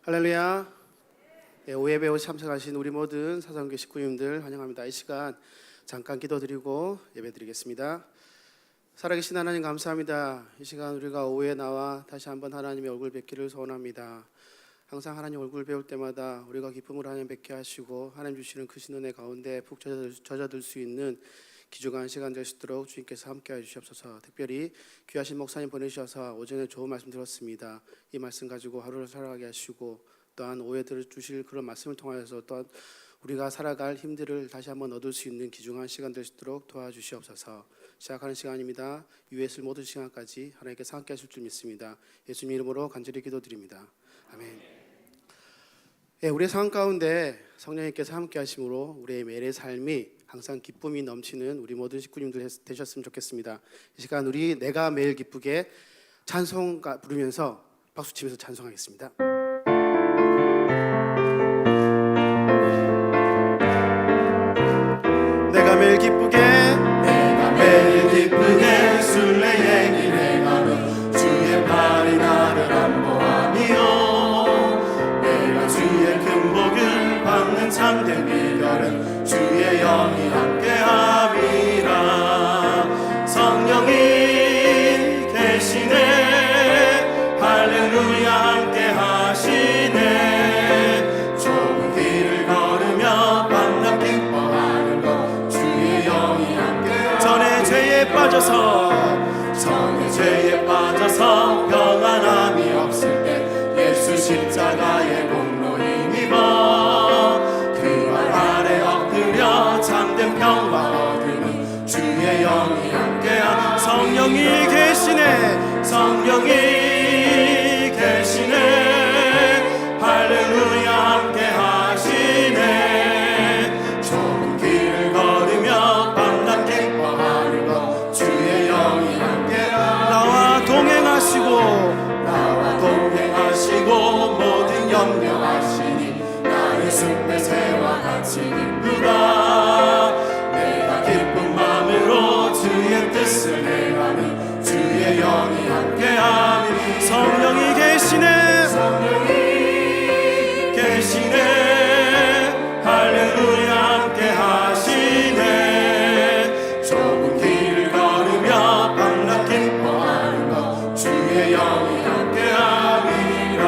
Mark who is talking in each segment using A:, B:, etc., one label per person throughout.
A: 할렐루야. 네, 오예배에 참석하신 우리 모든 사상교회 식구님들 환영합니다. 이 시간 잠깐 기도드리고 예배드리겠습니다. 살아계신 하나님 감사합니다. 이 시간 우리가 오후에 나와 다시 한번 하나님의 얼굴 뵙기를 소원합니다. 항상 하나님 얼굴 배울 때마다 우리가 기쁨을 하나님 뵙게 하시고 하나님 주시는 크신 은혜 가운데 푹 젖어들 수 있는 귀중한 시간 될 수 있도록 주님께서 함께해 주시옵소서. 특별히 귀하신 목사님 보내주셔서 오전에 좋은 말씀 들었습니다. 이 말씀 가지고 하루를 살아가게 하시고 또한 오해 들어주실 그런 말씀을 통하여서 또한 우리가 살아갈 힘들을 다시 한번 얻을 수 있는 귀중한 시간 될 수 있도록 도와주시옵소서. 시작하는 시간입니다. 유에 있을 모든 시간까지 하나님께서 함께 하실 줄 믿습니다. 예수님 이름으로 간절히 기도드립니다. 아멘. 네, 우리의 삶 가운데 성령님께서 함께 하심으로 우리의 매일의 삶이 항상 기쁨이 넘치는 우리 모든 식구님들 되셨으면 좋겠습니다. 이 시간 우리 내가 매일 기쁘게 찬송 부르면서 박수치면서 찬송하겠습니다. 내가 매일 기쁘게
B: 순례의 길에 가면 주의 팔이 나를 안보하며 내가 주의 큰 복을 받는 참된 비결은 주의 영이 함께함이라. 성령이 계시네 할렐루야 함께하시네. 좁은 길을 걸으며 만나 기뻐하는 것 주의 영이 함께하시네. 전에 죄에 빠져서 평안함이 없을 때 예수 십자가의 공로 힘입어 그 발 아래 엎드려 참된 평화 얻음은 주의 영이 함께하. 성령이 계시네 할렐루야 함께하시네. 좁은 길을 걸으며 밤낮 기뻐하는 것 주의 영이 함께하. 나와 동행하시고 모든 염려하시니 나의 숲의 새와 같이 기쁘다. 내가 기쁜 마음으로 주의 뜻을 행하는 주의 영이 함께하니. 성령이 계시네 할렐루야 함께하시네. 좁은 길을 걸으며 밤낮 기뻐하는 것 주의 영이 함께함이라.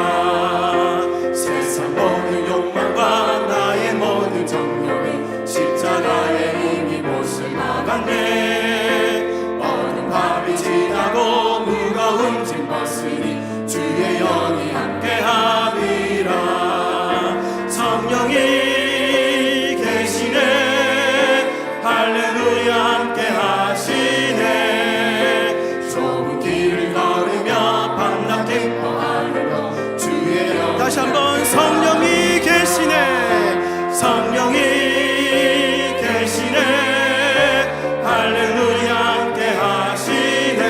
B: 세상 모든 욕망과 나의 모든 정욕은 십자가에 이미 못을 막았네. 어두운 밤이 지나고 무거운 짐 벗으니 주의 영이 함께함이라. 성령이 계시네 할렐루야 함께하시네. 좁은 길을 걸으며 밤낮 기뻐하는 것 주의 영. 다시 한번 성령이 계시네 할렐루야 함께하시네.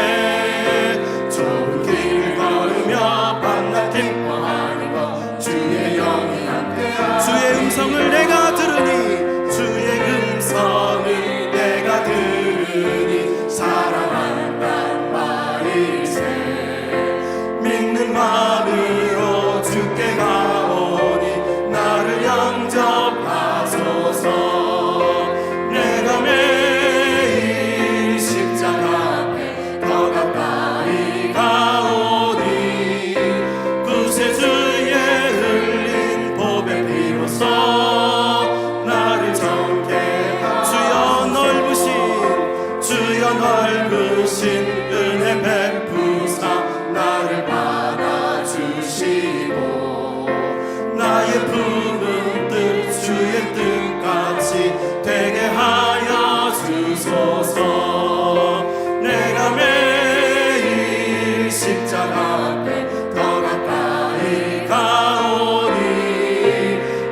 B: 좁은 길을 걸으며 밤낮 기뻐하는 것 주의 영이 함께하시네. 주의 음성을 내가 들으니 사랑한단 말일세. 믿는 마음으로 주께 가오니 나를 영접하소서. 내가 매일 십자가 앞에 더 가까이 가오니 구세주의 흘린 보배 피로써 나를 정케 주여 넓으신 은혜 베푸사 나를 받아주시고 나의 품은 뜻 주의 뜻같이 되게 하여 주소서. 내가 매일 십자가 앞에 더 가까이 가오니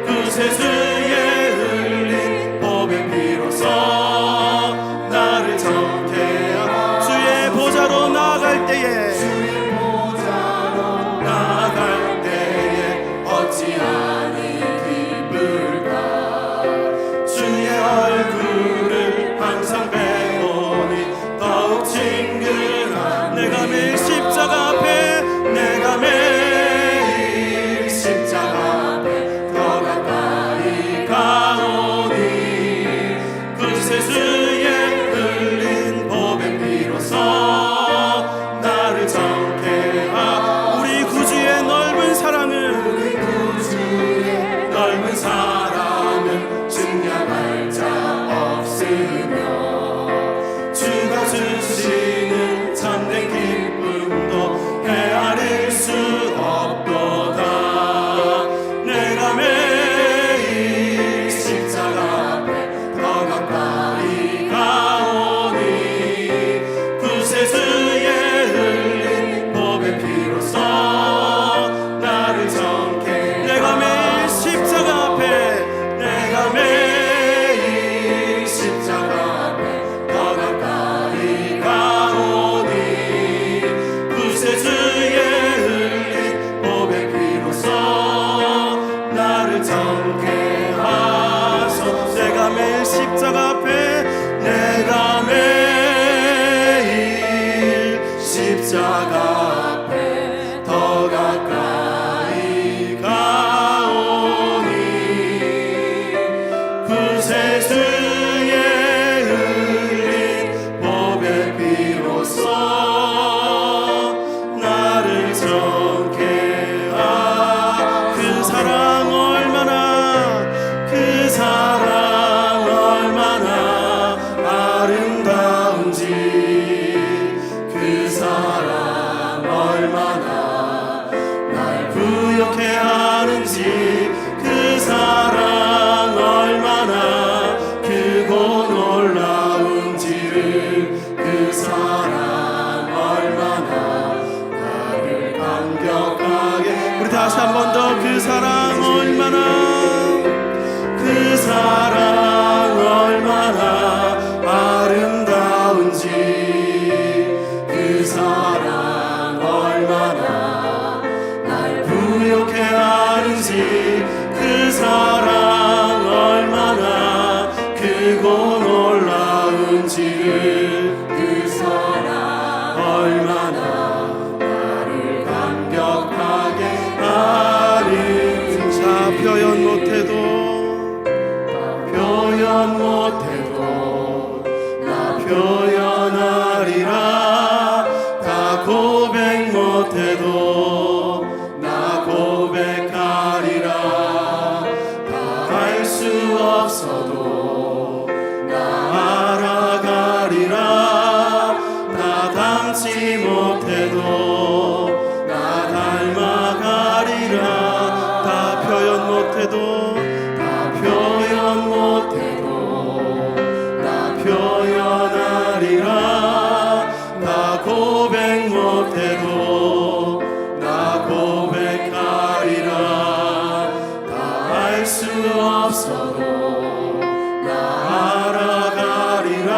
B: 구세주의 흘린 보배 피로써 나를 정케 주의 부욕해 하는지 그 사랑 얼마나 크고 놀라운지를 그 사랑 얼마나 나를 감격하게 우리 다시 한 번 더 그 사랑 얼마나 그 사랑 얼마나 아름다운지 그 사랑 얼마나 날 부욕해 하는지 그 사랑 얼마나 크고 놀라운지를 그 사랑 얼마나 나를 감격하게 하는지 다 표현 못해도 나 표현하리라 다 고백 못해도 나 고백하리라 다 알 수 없어도 나 알아가리라 다 닮지 못해도 나 닮아가리라 다 표현 못해도 다 표현 못해도 나 표현하리라 나 고백 못해도 나 고백하리라 다 알 수 없어도 나 알아가리라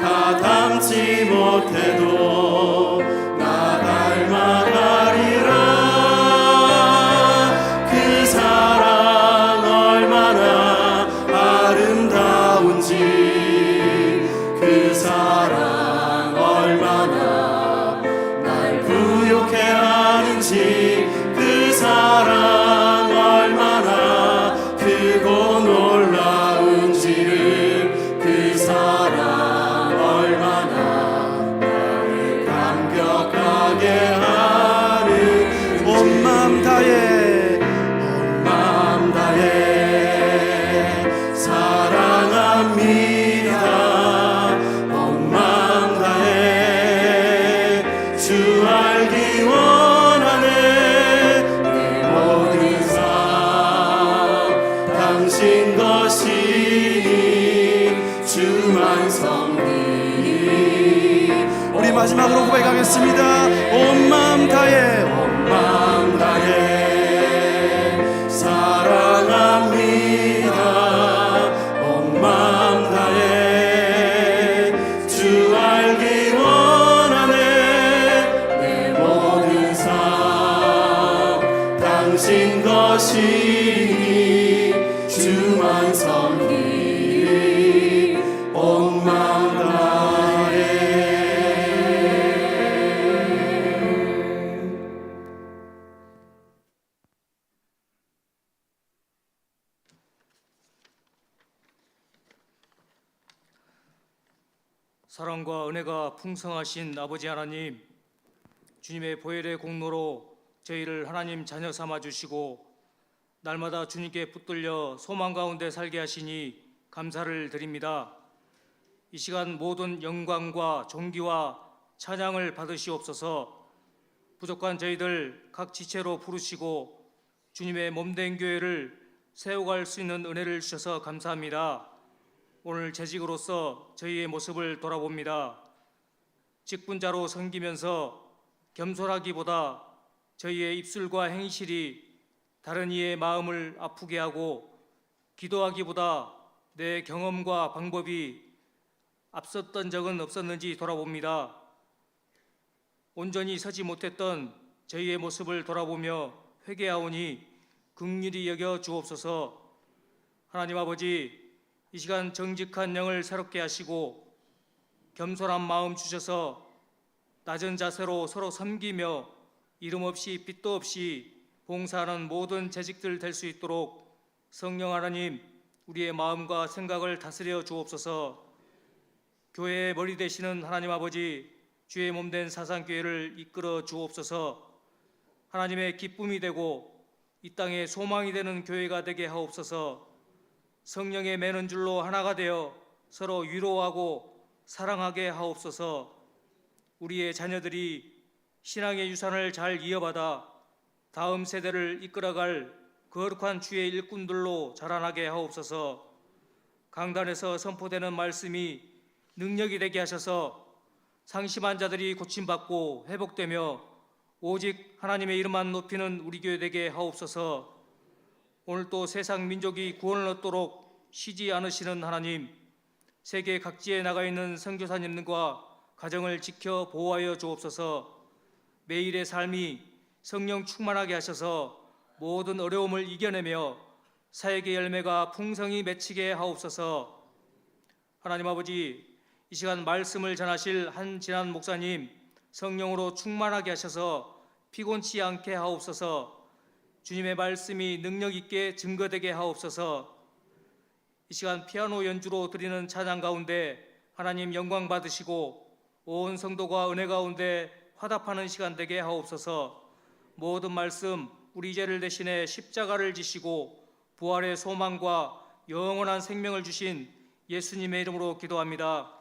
B: 다 닮지 못해도 나 닮아가리라 그 사랑 얼마나 아름다운지 그 사랑 얼마나 날 부욕해 하는지 그 사랑 얼마나 크고 놀라운지를 그 사랑 얼마나 나를 감격하게 하는지 온 맘 다해 사랑합니다 온 맘 다해 주 알기 원하네 내 모든 삶 당신 것이니 주만 섬기니 우리 마지막으로 고백하겠습니다 온 맘 다해 사랑합니다 온 맘 다해 주 알기 원하네 내 모든 삶 당신 것이니 주만 섬기니 온 맘 다해
C: 사랑과 은혜가 풍성하신 아버지 하나님, 주님의 보혈의 공로로 저희를 하나님 자녀 삼아 주시고 날마다 주님께 붙들려 소망 가운데 살게 하시니 감사를 드립니다. 이 시간 모든 영광과 존귀와 찬양을 받으시옵소서. 부족한 저희들 각 지체로 부르시고 주님의 몸된 교회를 세워갈 수 있는 은혜를 주셔서 감사합니다. 오늘 재직으로서 저희의 모습을 돌아봅니다. 직분자로 섬기면서 겸손하기보다 저희의 입술과 행실이 다른 이의 마음을 아프게 하고 기도하기보다 내 경험과 방법이 앞섰던 적은 없었는지 돌아봅니다. 온전히 서지 못했던 저희의 모습을 돌아보며 회개하오니 긍휼히 여겨 주옵소서. 하나님 아버지, 이 시간 정직한 영을 새롭게 하시고 겸손한 마음 주셔서 낮은 자세로 서로 섬기며 이름 없이 빛도 없이 봉사하는 모든 재직들 될 수 있도록 성령 하나님 우리의 마음과 생각을 다스려 주옵소서. 교회의 머리 되시는 하나님 아버지, 주의 몸된 사상교회를 이끌어 주옵소서. 하나님의 기쁨이 되고 이 땅에 소망이 되는 교회가 되게 하옵소서. 성령의 매는 줄로 하나가 되어 서로 위로하고 사랑하게 하옵소서. 우리의 자녀들이 신앙의 유산을 잘 이어받아 다음 세대를 이끌어갈 거룩한 주의 일꾼들로 자라나게 하옵소서. 강단에서 선포되는 말씀이 능력이 되게 하셔서 상심한 자들이 고침받고 회복되며 오직 하나님의 이름만 높이는 우리 교회 되게 하옵소서. 오늘 또 세상 민족이 구원을 얻도록 쉬지 않으시는 하나님, 세계 각지에 나가 있는 선교사님들과 가정을 지켜 보호하여 주옵소서. 매일의 삶이 성령 충만하게 하셔서 모든 어려움을 이겨내며 사역의 열매가 풍성히 맺히게 하옵소서. 하나님 아버지, 이 시간 말씀을 전하실 한진한 목사님 성령으로 충만하게 하셔서 피곤치 않게 하옵소서. 주님의 말씀이 능력 있게 증거되게 하옵소서. 이 시간 피아노 연주로 드리는 찬양 가운데 하나님 영광 받으시고 온 성도가 은혜 가운데 화답하는 시간 되게 하옵소서. 모든 말씀 우리 죄를 대신해 십자가를 지시고 부활의 소망과 영원한 생명을 주신 예수님의 이름으로 기도합니다.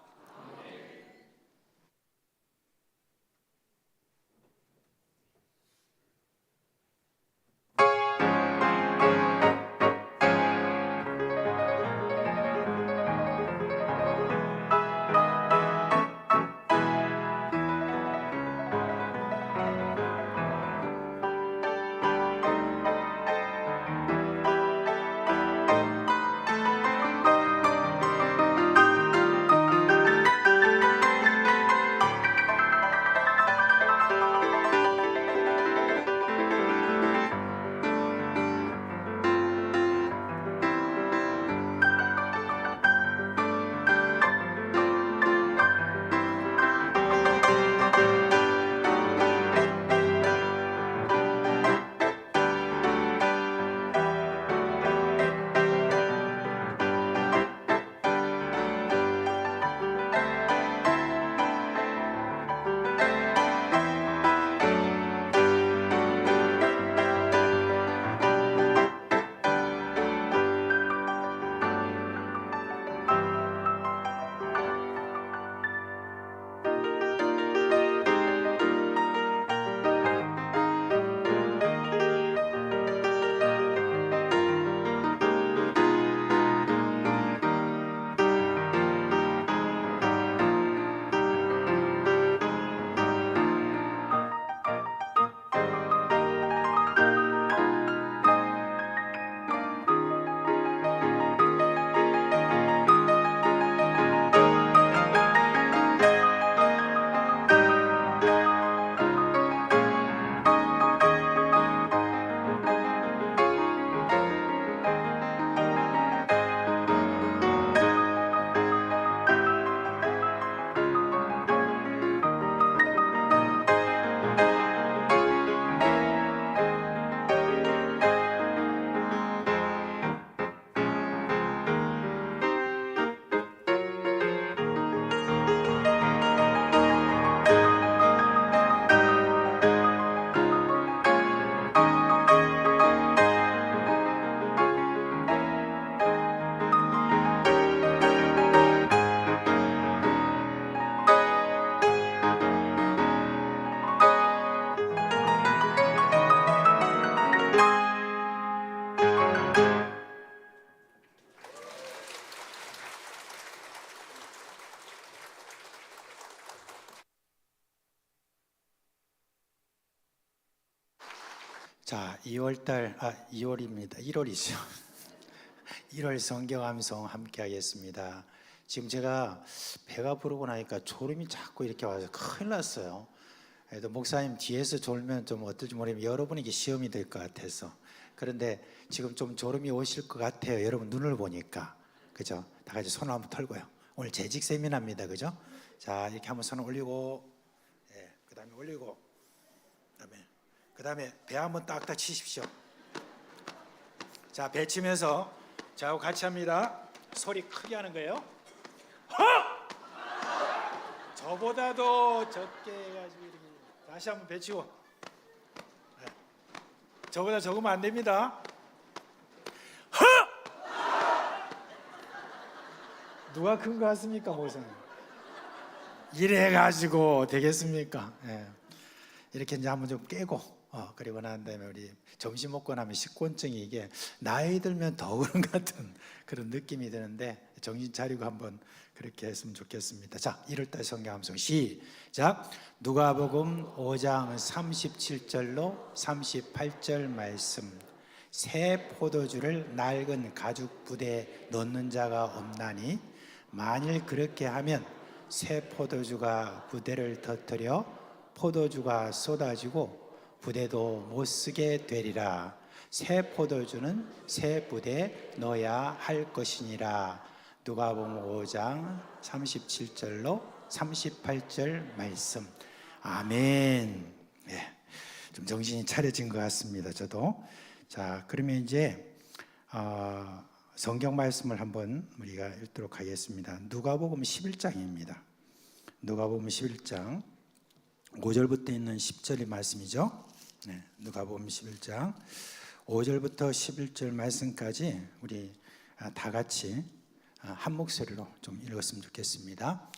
D: 자, 2월입니다. 1월이죠. 1월 성경암송 함께 하겠습니다. 지금 제가 배가 부르고 나니까 졸음이 자꾸 이렇게 와서 큰일 났어요. 그래도 목사님 뒤에서 졸면 좀 어떨지 모르겠는데 여러분에게 시험이 될 것 같아서. 그런데 지금 좀 졸음이 오실 것 같아요. 여러분 눈을 보니까. 그죠? 다 같이 손을 한번 털고요. 오늘 재직 세미나입니다. 그죠? 자, 이렇게 한번 손을 올리고, 예, 그 다음에 올리고, 그 다음에 배 한번 딱딱 치십시오. 자, 배 치면서 저하고 같이 합니다. 소리 크게 하는 거예요. 허! 저보다도 적게 해가지고 이렇게. 다시 한번 배 치고. 네. 저보다 적으면 안 됩니다. 허! 누가 큰 거 같습니까, 목사님? 이래 가지고 되겠습니까? 네. 이렇게 이제 한번 좀 깨고 그리고 난 다음에 우리 점심 먹고 나면 식곤증이 이게 나이 들면 더 그런 것 같은 그런 느낌이 드는데 정신 차리고 한번 그렇게 했으면 좋겠습니다. 자, 1월달 성경 함성 시작. 누가복음 5장 37절로 38절 말씀. 새 포도주를 낡은 가죽 부대에 넣는 자가 없나니 만일 그렇게 하면 새 포도주가 부대를 터뜨려 포도주가 쏟아지고 부대도 못 쓰게 되리라. 새 포도주는 새 부대에 넣어야 할 것이니라. 누가복음 5장 37절로 38절 말씀. 아멘. 네, 좀 정신이 차려진 것 같습니다. 저도. 자, 그러면 이제 성경 말씀을 한번 우리가 읽도록 하겠습니다. 누가복음 11장입니다. 누가복음 11장 5절부터 있는 10절의 말씀이죠. 네, 누가복음 11장 5절부터 11절 말씀까지 우리 다 같이 한 목소리로 좀 읽었으면 좋겠습니다.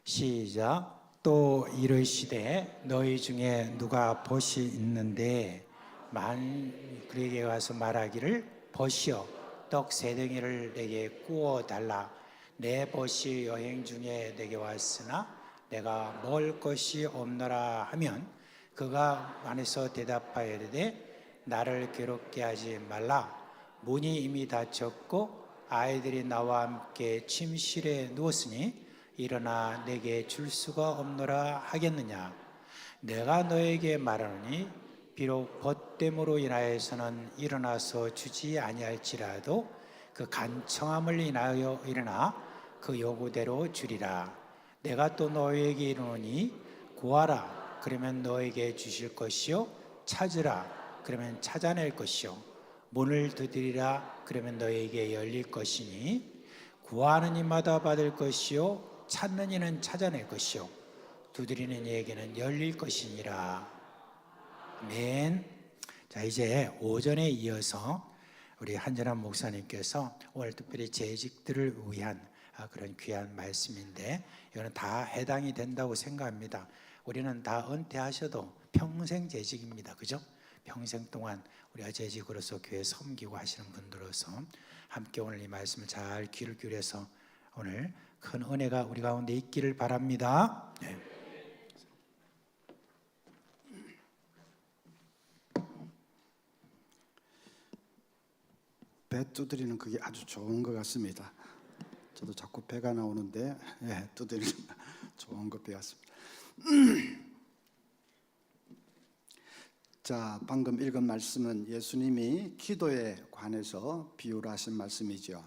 D: 시작. 또 이르시되 너희 중에 누가 벗이 있는데 그에게 가서 말하기를 벗이여 떡 세 덩이를 내게 구워 달라. 내 벗이 여행 중에 내게 왔으나 내가 먹을 것이 없노라 하면 그가 안에서 대답하여 이르되 나를 괴롭게 하지 말라. 문이 이미 닫혔고 아이들이 나와 함께 침실에 누웠으니 일어나 내게 줄 수가 없노라 하겠느냐. 내가 너에게 말하노니 비록 벗됨으로 인하여서는 일어나서 주지 아니할지라도 그 간청함을 인하여 일어나 그 요구대로 주리라. 내가 또 너에게 이르노니 구하라 그러면 너에게 주실 것이요 찾으라 그러면 찾아낼 것이요 문을 두드리라 그러면 너에게 열릴 것이니 구하는 이마다 받을 것이요 찾는 이는 찾아낼 것이요 두드리는 이에게는 열릴 것이니라. 아멘. 자, 이제 오전에 이어서 우리 한전한 목사님께서 오늘 특별히 재직들을 위한 그런 귀한 말씀인데 이거는 다 해당이 된다고 생각합니다. 우리는 다 은퇴하셔도 평생 재직입니다. 그죠? 평생 동안 우리가 재직으로서 교회 섬기고 하시는 분들로서 함께 오늘 이 말씀을 잘 귀를 기울여서 오늘 큰 은혜가 우리 가운데 있기를 바랍니다. 네.
E: 배 두드리는 그게 아주 좋은 것 같습니다. 저도 자꾸 배가 나오는데 두드리는 좋은 것 배웠습니다. 자, 방금 읽은 말씀은 예수님이 기도에 관해서 비유를 하신 말씀이죠.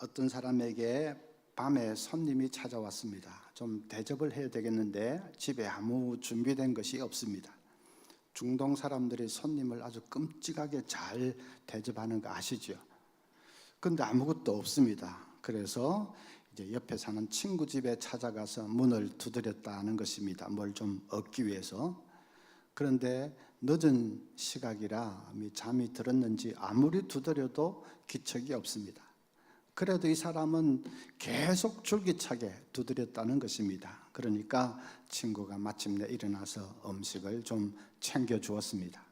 E: 어떤 사람에게 밤에 손님이 찾아왔습니다. 좀 대접을 해야 되겠는데 집에 아무 준비된 것이 없습니다. 중동 사람들이 손님을 아주 끔찍하게 잘 대접하는 거 아시죠? 근데 아무것도 없습니다. 그래서 이제 옆에 사는 친구 집에 찾아가서 문을 두드렸다는 것입니다. 뭘 좀 얻기 위해서. 그런데 늦은 시각이라 잠이 들었는지 아무리 두드려도 기척이 없습니다. 그래도 이 사람은 계속 줄기차게 두드렸다는 것입니다. 그러니까 친구가 마침내 일어나서 음식을 좀 챙겨 주었습니다.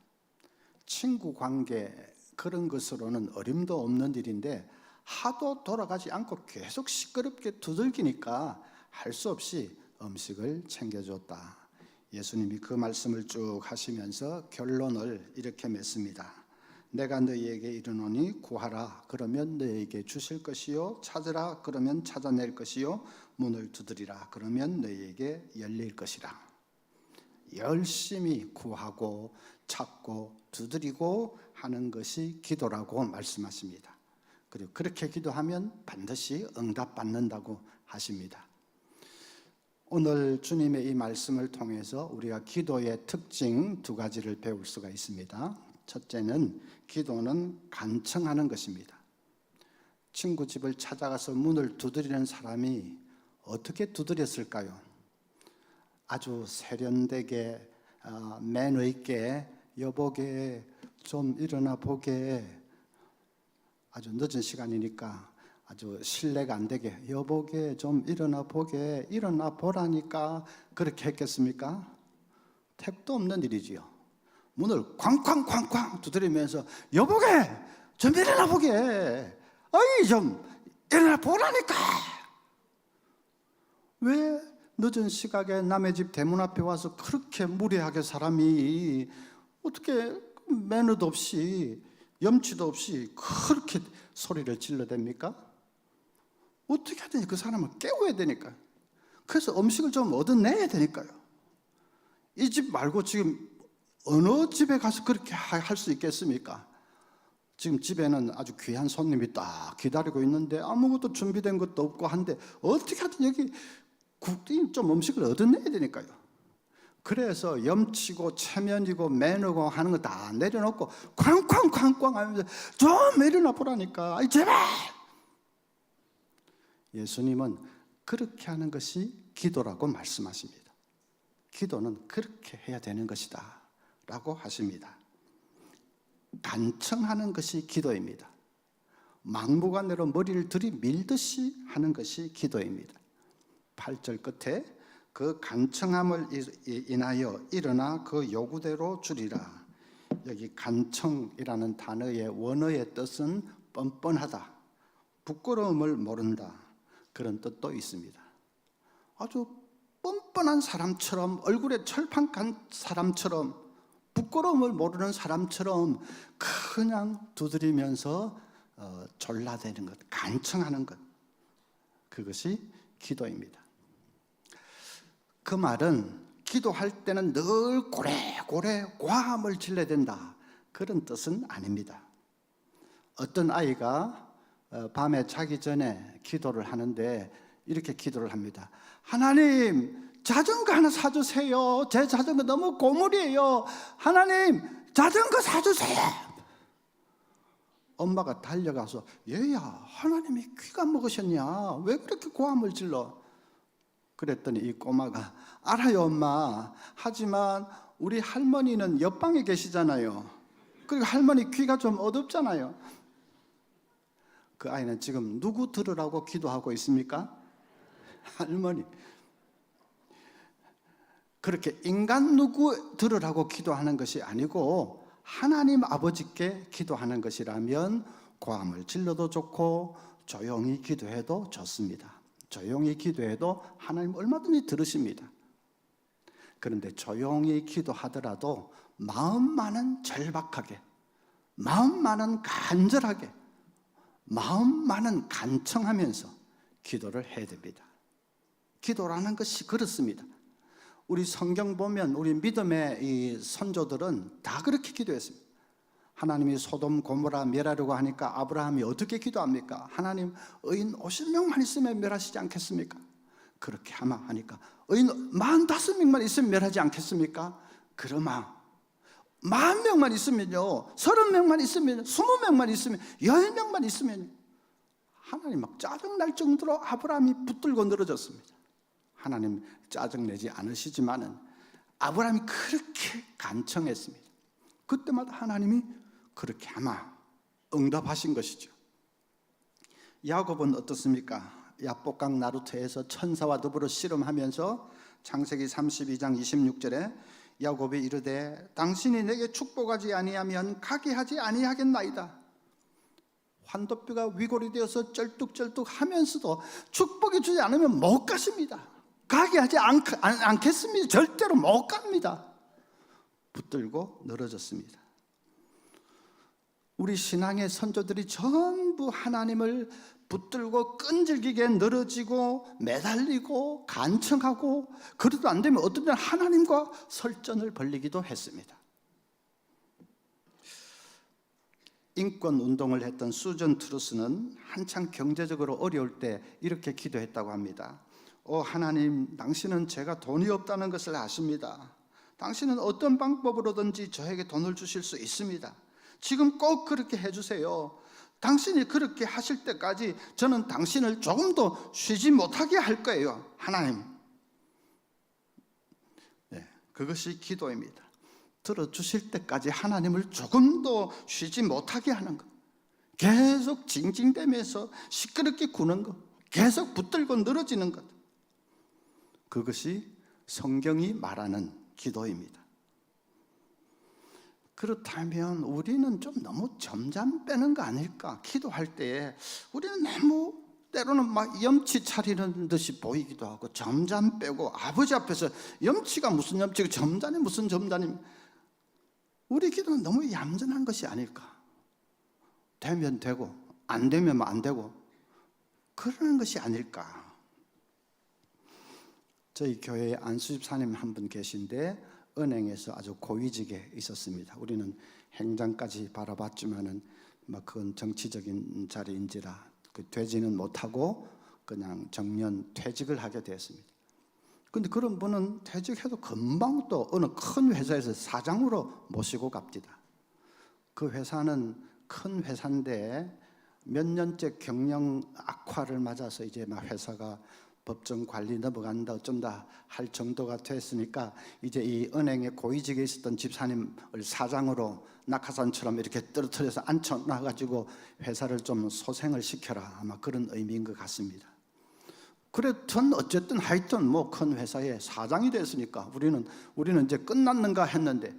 E: 친구 관계 그런 것으로는 어림도 없는 일인데 하도 돌아가지 않고 계속 시끄럽게 두들기니까 할 수 없이 음식을 챙겨줬다. 예수님이 그 말씀을 쭉 하시면서 결론을 이렇게 맺습니다. 내가 너희에게 이르노니 구하라 그러면 너희에게 주실 것이요 찾으라 그러면 찾아낼 것이요 문을 두드리라 그러면 너희에게 열릴 것이라. 열심히 구하고 찾고 두드리고 하는 것이 기도라고 말씀하십니다. 그리고 그렇게 기도하면 반드시 응답받는다고 하십니다. 오늘 주님의 이 말씀을 통해서 우리가 기도의 특징 두 가지를 배울 수가 있습니다. 첫째는 기도는 간청하는 것입니다. 친구 집을 찾아가서 문을 두드리는 사람이 어떻게 두드렸을까요? 아주 세련되게 매너 있게 여보게 좀 일어나 보게 아주 늦은 시간이니까 아주 신뢰가 안 되게 여보게 좀 일어나 보게 일어나 보라니까 그렇게 했겠습니까? 택도 없는 일이지요. 문을 쾅쾅쾅쾅 두드리면서 여보게 좀 일어나 보게, 어이 좀 일어나 보라니까. 왜 늦은 시각에 남의 집 대문 앞에 와서 그렇게 무례하게 사람이 어떻게 매너도 없이 염치도 없이 그렇게 소리를 질러댑니까? 어떻게 하든지 그 사람을 깨워야 되니까요. 그래서 음식을 좀 얻어내야 되니까요. 이 집 말고 지금 어느 집에 가서 그렇게 할 수 있겠습니까? 지금 집에는 아주 귀한 손님이 딱 기다리고 있는데 아무것도 준비된 것도 없고 한데 어떻게 하든 여기 좀 음식을 얻어내야 되니까요. 그래서 염치고 체면이고 매너고 하는 거 다 내려놓고 쾅쾅쾅쾅 하면서 좀 내려놔 보라니까. 아이 제발. 예수님은 그렇게 하는 것이 기도라고 말씀하십니다. 기도는 그렇게 해야 되는 것이다 라고 하십니다. 간청하는 것이 기도입니다. 막무가내로 머리를 들이밀듯이 하는 것이 기도입니다. 8절 끝에 그 간청함을 인하여 일어나 그 요구대로 주리라. 여기 간청이라는 단어의 원어의 뜻은 뻔뻔하다, 부끄러움을 모른다, 그런 뜻도 있습니다. 아주 뻔뻔한 사람처럼, 얼굴에 철판 간 사람처럼, 부끄러움을 모르는 사람처럼 그냥 두드리면서 졸라대는 것, 간청하는 것, 그것이 기도입니다. 그 말은 기도할 때는 늘 고래고래 고함을 질러야 된다, 그런 뜻은 아닙니다. 어떤 아이가 밤에 자기 전에 기도를 하는데 이렇게 기도를 합니다. 하나님, 자전거 하나 사주세요. 제 자전거 너무 고물이에요. 하나님, 자전거 사주세요. 엄마가 달려가서 얘야, 하나님이 귀가 먹으셨냐? 왜 그렇게 고함을 질러? 그랬더니 이 꼬마가 알아요 엄마, 하지만 우리 할머니는 옆방에 계시잖아요. 그리고 할머니 귀가 좀 어둡잖아요. 그 아이는 지금 누구 들으라고 기도하고 있습니까? 할머니. 그렇게 인간 누구 들으라고 기도하는 것이 아니고 하나님 아버지께 기도하는 것이라면 고함을 질러도 좋고 조용히 기도해도 좋습니다. 조용히 기도해도 하나님 얼마든지 들으십니다. 그런데 조용히 기도하더라도 마음만은 절박하게, 마음만은 간절하게, 마음만은 간청하면서 기도를 해야 됩니다. 기도라는 것이 그렇습니다. 우리 성경 보면 우리 믿음의 이 선조들은 다 그렇게 기도했습니다. 하나님이 소돔 고모라 멸하려고 하니까 아브라함이 어떻게 기도합니까? 하나님, 의인 50명만 있으면 멸하시지 않겠습니까? 그렇게 하니까 의인 45명만 있으면 멸하지 않겠습니까? 그러마 10,000명만 있으면요, 30명만 있으면, 20명만 있으면, 10명만 있으면 하나님 막 짜증날 정도로 아브라함이 붙들고 늘어졌습니다. 하나님 짜증내지 않으시지만은 아브라함이 그렇게 간청했습니다. 그때마다 하나님이 그렇게 아마 응답하신 것이죠. 야곱은 어떻습니까? 야복강 나루터에서 천사와 더불어 씨름하면서 창세기 32장 26절에 야곱이 이르되 당신이 내게 축복하지 아니하면 가게 하지 아니하겠나이다. 환도뼈가 위골이 되어서 쩔뚝쩔뚝 하면서도 축복해 주지 않으면 못 가십니다. 가게 하지 않겠습니다. 절대로 못 갑니다. 붙들고 늘어졌습니다. 우리 신앙의 선조들이 전부 하나님을 붙들고 끈질기게 늘어지고 매달리고 간청하고, 그래도 안 되면 어떤 때는 하나님과 설전을 벌이기도 했습니다. 인권 운동을 했던 수전 트루스는 한창 경제적으로 어려울 때 이렇게 기도했다고 합니다. 하나님, 당신은 제가 돈이 없다는 것을 아십니다. 당신은 어떤 방법으로든지 저에게 돈을 주실 수 있습니다. 지금 꼭 그렇게 해주세요. 당신이 그렇게 하실 때까지 저는 당신을 조금도 쉬지 못하게 할 거예요. 하나님. 네, 그것이 기도입니다. 들어주실 때까지 하나님을 조금도 쉬지 못하게 하는 것, 계속 징징대면서 시끄럽게 구는 것, 계속 붙들고 늘어지는 것, 그것이 성경이 말하는 기도입니다. 그렇다면 우리는 좀 너무 점잠 빼는 거 아닐까? 기도할 때에 우리는 너무 때로는 막 염치 차리는 듯이 보이기도 하고 점잠 빼고 아버지 앞에서 염치가 무슨 염치고 점잖이 무슨 점잖이, 우리 기도는 너무 얌전한 것이 아닐까? 되면 되고 안 되면 안 되고 그러는 것이 아닐까? 저희 교회에 안수집사님 한 분 계신데 은행에서 아주 고위직에 있었습니다. 우리는 행장까지 바라봤지만은 그건 정치적인 자리인지라 되지는 못하고 그냥 정년 퇴직을 하게 되었습니다. 근데 그런 분은 퇴직해도 금방 또 어느 큰 회사에서 사장으로 모시고 갑니다. 그 회사는 큰 회사인데 몇 년째 경영 악화를 맞아서 이제 막 회사가 법정 관리 넘어간다 어쩐다 할 정도가 됐으니까 이제 이 은행에 고위직에 있었던 집사님을 사장으로 낙하산처럼 이렇게 떨어뜨려서 앉혀놔가지고 회사를 좀 소생을 시켜라, 아마 그런 의미인 것 같습니다. 그랬든 어쨌든 하여튼 뭐 큰 회사에 사장이 됐으니까 우리는 이제 끝났는가 했는데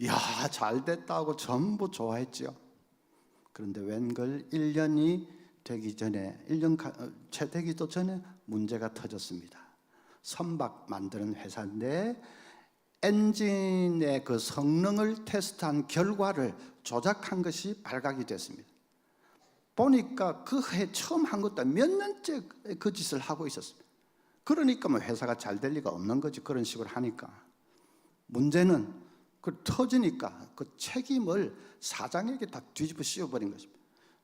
E: 이야 잘 됐다고 전부 좋아했죠. 그런데 웬걸 1년이 되기 전에 1년 채 되기도 전에 문제가 터졌습니다. 선박 만드는 회사인데 엔진의 그 성능을 테스트한 결과를 조작한 것이 발각이 됐습니다. 보니까 그 해 처음 한 것도 몇 년째 그 짓을 하고 있었습니다. 그러니까 뭐 회사가 잘 될 리가 없는 거지, 그런 식으로 하니까. 문제는 그 터지니까 그 책임을 사장에게 다 뒤집어 씌워버린 것입니다.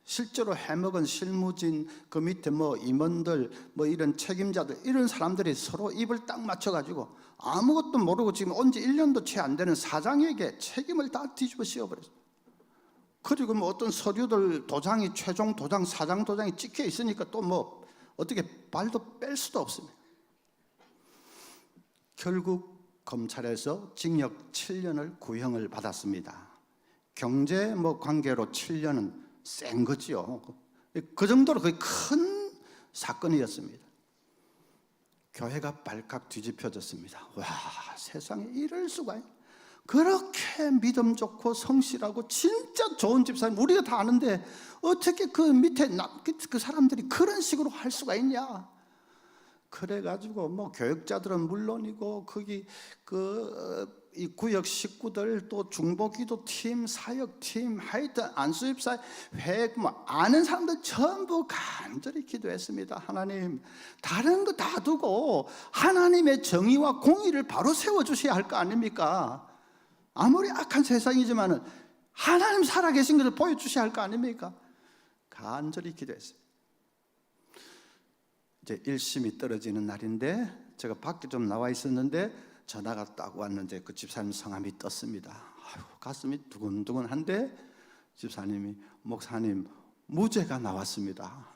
E: 실제로 해먹은 실무진, 그 밑에 뭐 임원들, 뭐 이런 책임자들, 이런 사람들이 서로 입을 딱 맞춰가지고 아무것도 모르고 지금 온 지 1년도 채 안 되는 사장에게 책임을 다 뒤집어 씌워버렸어요. 그리고 뭐 어떤 서류들 도장이 최종 도장, 사장 도장이 찍혀 있으니까 또 뭐 어떻게 발도 뺄 수도 없습니다. 결국 검찰에서 징역 7년을 구형을 받았습니다. 경제 뭐 관계로 7년은 센 거지요. 그 정도로 거의 큰 사건이었습니다. 교회가 발칵 뒤집혀졌습니다. 와, 세상에 이럴 수가. 그렇게 믿음 좋고 성실하고 진짜 좋은 집사님 우리가 다 아는데 어떻게 그 밑에 그 사람들이 그런 식으로 할 수가 있냐? 그래가지고 뭐 교육자들은 물론이고 거기 이 구역 식구들 또 중보기도 팀, 사역팀, 하여튼 안수집사 회 뭐 아는 사람들 전부 간절히 기도했습니다. 하나님, 다른 거 다 두고 하나님의 정의와 공의를 바로 세워주셔야 할 거 아닙니까? 아무리 악한 세상이지만은 하나님 살아계신 것을 보여주셔야 할 거 아닙니까? 간절히 기도했어요. 이제 1심이 떨어지는 날인데 제가 밖에 좀 나와 있었는데 전화가 딱 왔는데 그 집사님 성함이 떴습니다. 아이고, 가슴이 두근두근한데 집사님이 목사님 무죄가 나왔습니다.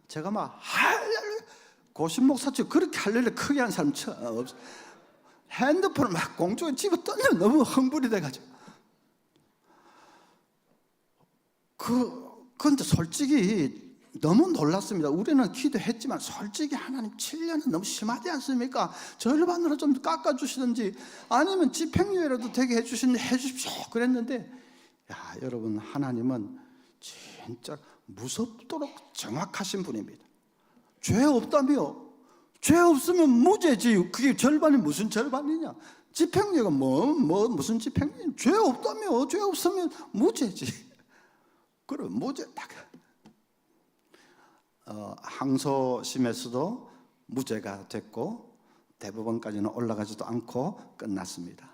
E: 제가 막 할렐루야, 고신 목사처럼 그렇게 할렐루야 크게 한 사람 처음 없어. 핸드폰을 막 공중에 집어 던져 너무 흥분이 돼가지고 그런데 솔직히 너무 놀랐습니다. 우리는 기도했지만 솔직히 하나님 7년은 너무 심하지 않습니까? 절반으로 좀 깎아주시든지 아니면 집행유예라도 되게 해주십시오 그랬는데, 야 여러분, 하나님은 진짜 무섭도록 정확하신 분입니다. 죄 없다며? 죄 없으면 무죄지. 그게 절반이 무슨 절반이냐? 집행유예가 무슨 집행유예? 죄 없다며? 죄 없으면 무죄지. 그럼 무죄 딱. 항소심에서도 무죄가 됐고 대법원까지는 올라가지도 않고 끝났습니다.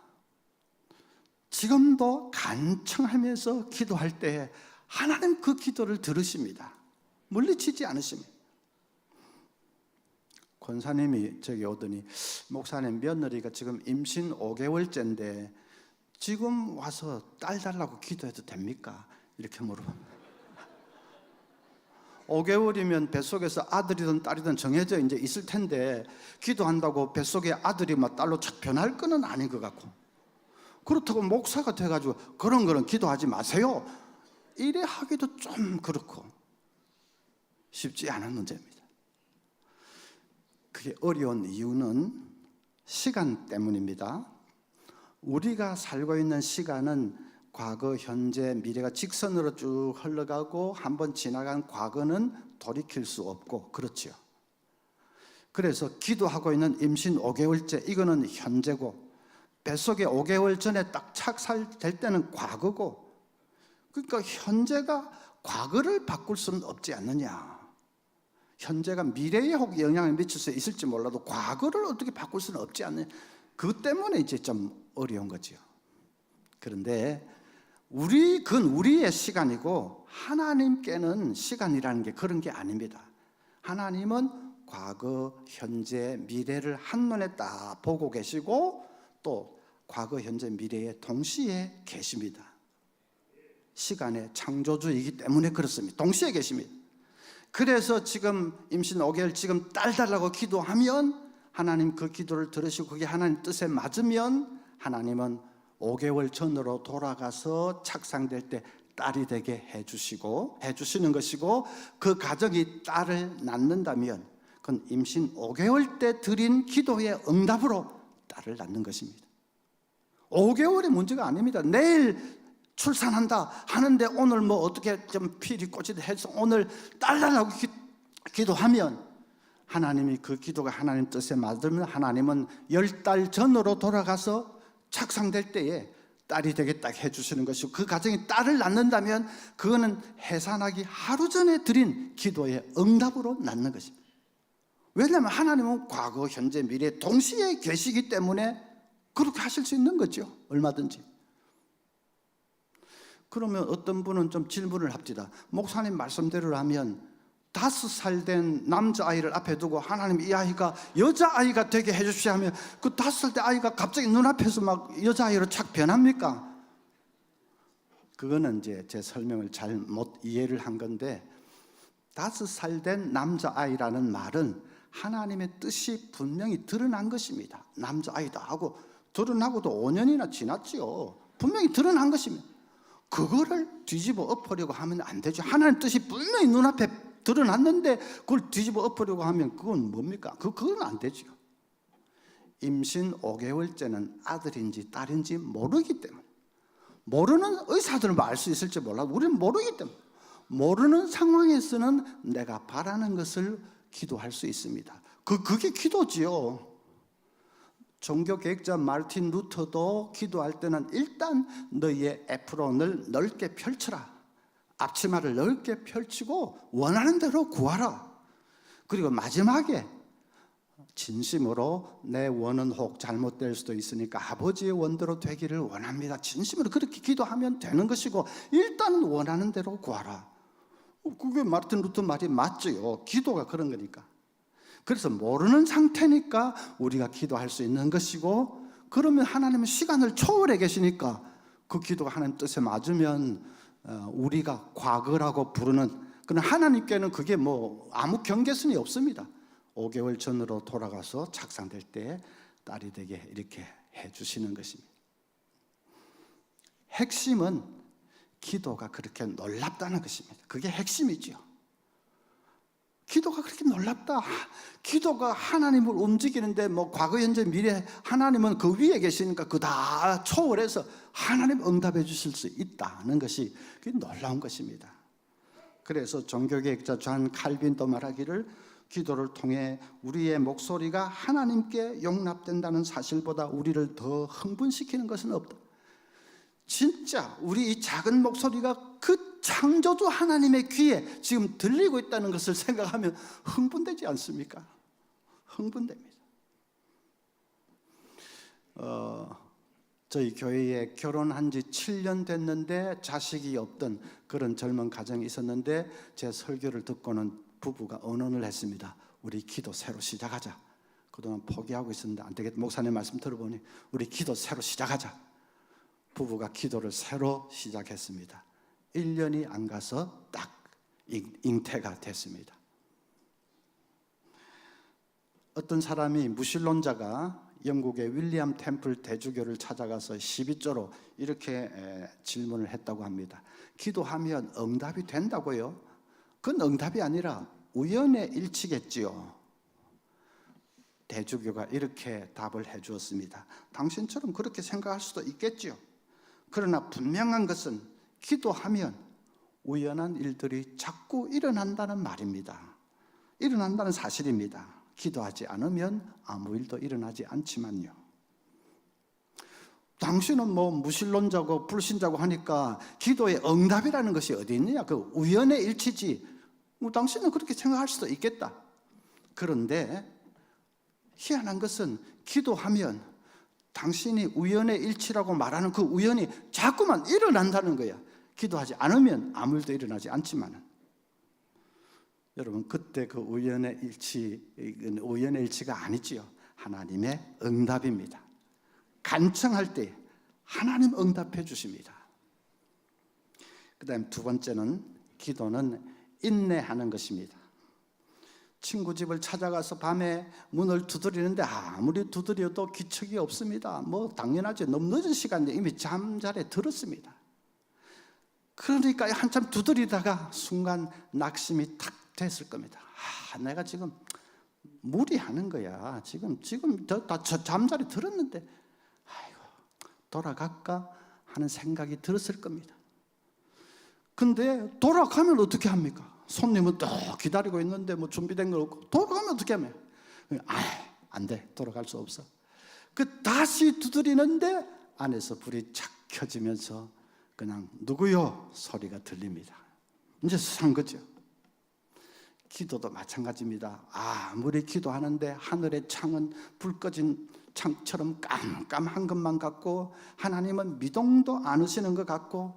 E: 지금도 간청하면서 기도할 때 하나님 그 기도를 들으십니다. 물리치지 않으십니다. 권사님이 저기 오더니 목사님 며느리가 지금 임신 5개월째인데 지금 와서 딸 달라고 기도해도 됩니까? 이렇게 물어봅니다. 5개월이면 뱃속에서 아들이든 딸이든 정해져 이제 있을 텐데 기도한다고 뱃속에 아들이 막 딸로 착 변할 건 아닌 것 같고, 그렇다고 목사가 돼가지고 그런 거는 기도하지 마세요 이래 하기도 좀 그렇고 쉽지 않은 문제입니다. 그게 어려운 이유는 시간 때문입니다. 우리가 살고 있는 시간은 과거, 현재, 미래가 직선으로 쭉 흘러가고 한번 지나간 과거는 돌이킬 수 없고 그렇지요. 그래서 기도하고 있는 임신 5개월째 이거는 현재고 뱃속에 5개월 전에 딱 착살될 때는 과거고 그러니까 현재가 과거를 바꿀 수는 없지 않느냐. 현재가 미래에 혹 영향을 미칠 수 있을지 몰라도 과거를 어떻게 바꿀 수는 없지 않느냐. 그것 때문에 이제 좀 어려운 거지요. 그런데 그건 우리의 시간이고 하나님께는 시간이라는 게 그런 게 아닙니다. 하나님은 과거, 현재, 미래를 한눈에 딱 보고 계시고 또 과거, 현재, 미래에 동시에 계십니다. 시간의 창조주이기 때문에 그렇습니다. 동시에 계십니다. 그래서 지금 임신 5개월 지금 딸 달라고 기도하면 하나님 그 기도를 들으시고 그게 하나님 뜻에 맞으면 하나님은 5개월 전으로 돌아가서 착상될 때 딸이 되게 해주시는 것이고 그 가정이 딸을 낳는다면 그건 임신 5개월 때 드린 기도의 응답으로 딸을 낳는 것입니다. 5개월의 문제가 아닙니다. 내일 출산한다 하는데 오늘 뭐 어떻게 좀 필이 꽂히다 해서 오늘 딸 달라고 기도하면 하나님이 그 기도가 하나님 뜻에 맞으면 하나님은 10달 전으로 돌아가서 착상될 때에 딸이 되겠다 해주시는 것이고 그 가정이 딸을 낳는다면 그거는 해산하기 하루 전에 드린 기도의 응답으로 낳는 것입니다. 왜냐하면 하나님은 과거, 현재, 미래 동시에 계시기 때문에 그렇게 하실 수 있는 거죠. 얼마든지. 그러면 어떤 분은 좀 질문을 합니다. 목사님 말씀대로라면 5살 된 남자아이를 앞에 두고 하나님 이 아이가 여자아이가 되게 해주시오 하면 그 5살 때 아이가 갑자기 눈앞에서 막 여자아이로 착 변합니까? 그거는 이제 제 설명을 잘 못 이해를 한 건데 5살 된 남자아이라는 말은 하나님의 뜻이 분명히 드러난 것입니다. 남자아이다 하고 드러나고도 5년이나 지났지요. 분명히 드러난 것입니다. 그거를 뒤집어 엎으려고 하면 안 되죠. 하나님 뜻이 분명히 눈앞에 드러났는데 그걸 뒤집어 엎으려고 하면 그건 뭡니까? 그건 안 되죠. 임신 5개월째는 아들인지 딸인지 모르기 때문에 모르는 의사들은 알 수 있을지 몰라도 우리는 모르기 때문에 모르는 상황에서는 내가 바라는 것을 기도할 수 있습니다. 그게 기도지요. 종교 개혁자 마르틴 루터도 기도할 때는 일단 너희의 에프론을 넓게 펼쳐라. 앞치마를 넓게 펼치고 원하는 대로 구하라. 그리고 마지막에 진심으로 내 원은 혹 잘못될 수도 있으니까 아버지의 원대로 되기를 원합니다. 진심으로 그렇게 기도하면 되는 것이고 일단은 원하는 대로 구하라. 그게 마르틴 루터 말이 맞죠. 기도가 그런 거니까. 그래서 모르는 상태니까 우리가 기도할 수 있는 것이고 그러면 하나님은 시간을 초월해 계시니까 그 기도가 하나님 뜻에 맞으면 우리가 과거라고 부르는 그런 하나님께는 그게 뭐 아무 경계선이 없습니다. 5개월 전으로 돌아가서 착상될 때 딸이 되게 이렇게 해주시는 것입니다. 핵심은 기도가 그렇게 놀랍다는 것입니다. 그게 핵심이죠. 기도가 그렇게 놀랍다. 기도가 하나님을 움직이는데 뭐 과거, 현재, 미래 하나님은 그 위에 계시니까 그 다 초월해서 하나님 응답해 주실 수 있다는 것이 그게 놀라운 것입니다. 그래서 종교개혁자 존 칼빈도 말하기를 기도를 통해 우리의 목소리가 하나님께 용납된다는 사실보다 우리를 더 흥분시키는 것은 없다. 진짜 우리 이 작은 목소리가 그 창조주 하나님의 귀에 지금 들리고 있다는 것을 생각하면 흥분되지 않습니까? 흥분됩니다. 저희 교회에 결혼한 지 7년 됐는데 자식이 없던 그런 젊은 가정이 있었는데 제 설교를 듣고는 부부가 언언을 했습니다. 우리 기도 새로 시작하자. 그동안 포기하고 있었는데 안 되겠다. 목사님 말씀 들어보니 우리 기도 새로 시작하자. 부부가 기도를 새로 시작했습니다. 1년이 안 가서 딱 잉태가 됐습니다. 어떤 사람이 무신론자가 영국의 윌리엄 템플 대주교를 찾아가서 12조로 이렇게 질문을 했다고 합니다. 기도하면 응답이 된다고요? 그건 응답이 아니라 우연의 일치겠지요. 대주교가 이렇게 답을 해 주었습니다. 당신처럼 그렇게 생각할 수도 있겠지요. 그러나 분명한 것은 기도하면 우연한 일들이 자꾸 일어난다는 말입니다. 일어난다는 사실입니다. 기도하지 않으면 아무 일도 일어나지 않지만요. 당신은 뭐 무신론자고 불신자고 하니까 기도의 응답이라는 것이 어디 있느냐? 그 우연의 일치지. 뭐 당신은 그렇게 생각할 수도 있겠다. 그런데 희한한 것은 기도하면 당신이 우연의 일치라고 말하는 그 우연이 자꾸만 일어난다는 거야. 기도하지 않으면 아무 일도 일어나지 않지만은. 여러분, 그때 그 우연의 일치가 아니지요. 하나님의 응답입니다. 간청할 때 하나님 응답해 주십니다. 그 다음 두 번째는 기도는 인내하는 것입니다. 친구 집을 찾아가서 밤에 문을 두드리는데 아무리 두드려도 기척이 없습니다. 뭐 당연하죠. 너무 늦은 시간에 이미 잠자리에 들었습니다. 그러니까 한참 두드리다가 순간 낙심이 탁 됐을 겁니다. 내가 지금 무리하는 거야. 지금 다 잠자리 들었는데 아이고 돌아갈까 하는 생각이 들었을 겁니다. 근데 돌아가면 어떻게 합니까? 손님은 또 기다리고 있는데 뭐 준비된 거 없고 돌아가면 어떻게 하면? 안 돼. 돌아갈 수 없어. 다시 두드리는데 안에서 불이 착 켜지면서 그냥 누구요? 소리가 들립니다. 이제 산 거죠. 기도도 마찬가지입니다. 아무리 기도하는데 하늘의 창은 불 꺼진 창처럼 깜깜한 것만 같고 하나님은 미동도 않으시는 것 같고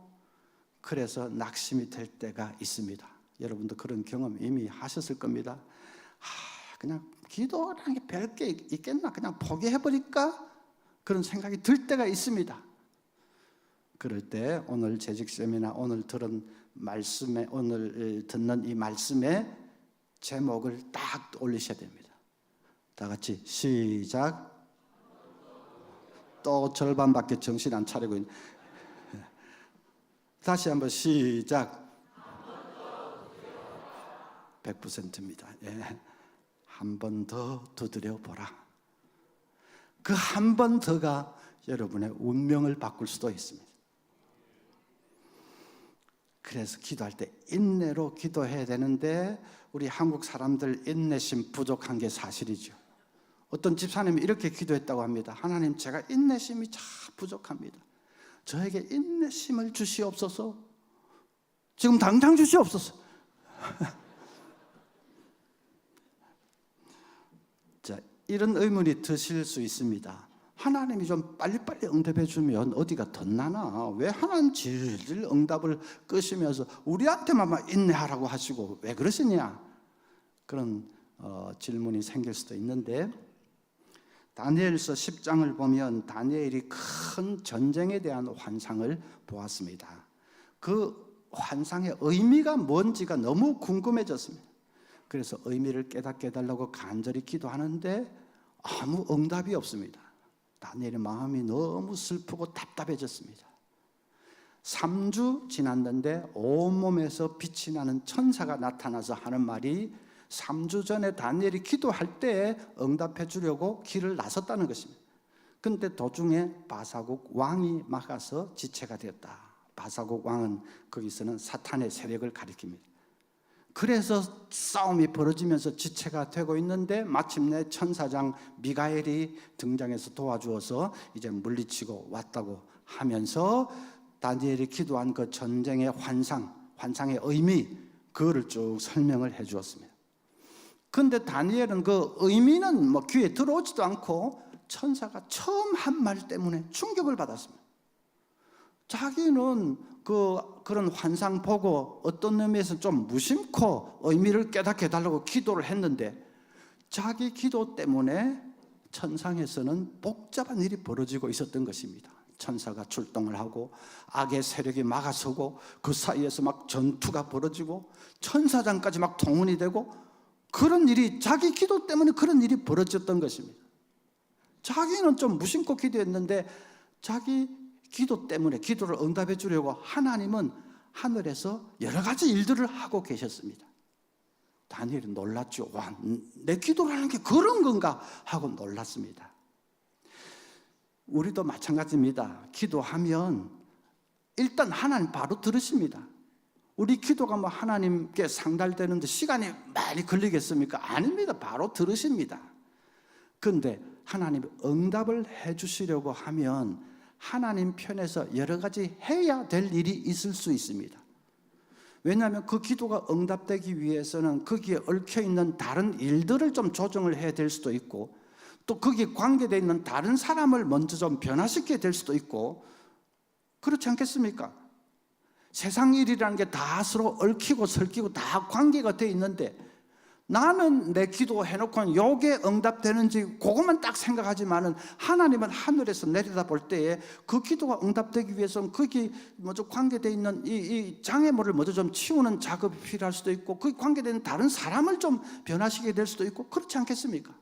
E: 그래서 낙심이 될 때가 있습니다. 여러분도 그런 경험 이미 하셨을 겁니다. 그냥 기도라는 게 별게 있겠나? 그냥 포기해버릴까? 그런 생각이 들 때가 있습니다. 그럴 때 오늘 재직 세미나 오늘 듣는 이 말씀의 제목을 딱 올리셔야 됩니다. 다 같이 시작. 또 절반밖에 정신 안 차리고 있는. 다시 한번 시작. 100%입니다. 예. 한 번 더 두드려 보라. 그 한 번 더가 여러분의 운명을 바꿀 수도 있습니다. 그래서 기도할 때 인내로 기도해야 되는데 우리 한국 사람들 인내심 부족한 게 사실이죠. 어떤 집사님이 이렇게 기도했다고 합니다. 하나님, 제가 인내심이 참 부족합니다. 저에게 인내심을 주시옵소서. 지금 당장 주시옵소서. 자, 이런 의문이 드실 수 있습니다. 하나님이 좀 빨리빨리 응답해 주면 어디가 덧나나? 왜 하나님 질질 응답을 끄시면서 우리한테만 인내하라고 하시고 왜 그러시냐? 그런 질문이 생길 수도 있는데 다니엘서 10장을 보면 다니엘이 큰 전쟁에 대한 환상을 보았습니다. 그 환상의 의미가 뭔지가 너무 궁금해졌습니다. 그래서 의미를 깨닫게 해달라고 간절히 기도하는데 아무 응답이 없습니다. 다니엘의 마음이 너무 슬프고 답답해졌습니다. 3주 지났는데 온몸에서 빛이 나는 천사가 나타나서 하는 말이 3주 전에 다니엘이 기도할 때 응답해 주려고 길을 나섰다는 것입니다. 그런데 도중에 바사국 왕이 막아서 지체가 되었다. 바사국 왕은 거기서는 사탄의 세력을 가리킵니다. 그래서 싸움이 벌어지면서 지체가 되고 있는데 마침내 천사장 미가엘이 등장해서 도와주어서 이제 물리치고 왔다고 하면서 다니엘이 기도한 그 전쟁의 환상의 의미, 그거를 쭉 설명을 해 주었습니다. 그런데 다니엘은 그 의미는 뭐 귀에 들어오지도 않고 천사가 처음 한 말 때문에 충격을 받았습니다. 자기는 그런 환상 보고 어떤 의미에서 좀 무심코 의미를 깨닫게 해달라고 기도를 했는데 자기 기도 때문에 천상에서는 복잡한 일이 벌어지고 있었던 것입니다. 천사가 출동을 하고 악의 세력이 막아서고 그 사이에서 막 전투가 벌어지고 천사장까지 막 동원이 되고 그런 일이 자기 기도 때문에 그런 일이 벌어졌던 것입니다. 자기는 좀 무심코 기도했는데 자기 기도 때문에 기도를 응답해 주려고 하나님은 하늘에서 여러 가지 일들을 하고 계셨습니다. 다니엘은 놀랐죠. 와, 내 기도를 하는 게 그런 건가 하고 놀랐습니다. 우리도 마찬가지입니다. 기도하면 일단 하나님 바로 들으십니다. 우리 기도가 뭐 하나님께 상달되는데 시간이 많이 걸리겠습니까? 아닙니다. 바로 들으십니다. 그런데 하나님이 응답을 해주시려고 하면 하나님 편에서 여러 가지 해야 될 일이 있을 수 있습니다. 왜냐하면 그 기도가 응답되기 위해서는 거기에 얽혀있는 다른 일들을 좀 조정을 해야 될 수도 있고, 또 거기에 관계되어 있는 다른 사람을 먼저 좀 변화시켜야 될 수도 있고, 그렇지 않겠습니까? 세상 일이라는 게 다 서로 얽히고 설키고 다 관계가 되어 있는데, 나는 내 기도 해놓고는 요게 응답되는지 그것만 딱 생각하지만은 하나님은 하늘에서 내려다볼 때에 그 기도가 응답되기 위해서는 거기 먼저 관계되어 있는 이 장애물을 먼저 좀 치우는 작업이 필요할 수도 있고, 그 관계되는 다른 사람을 좀 변화시키게 될 수도 있고, 그렇지 않겠습니까?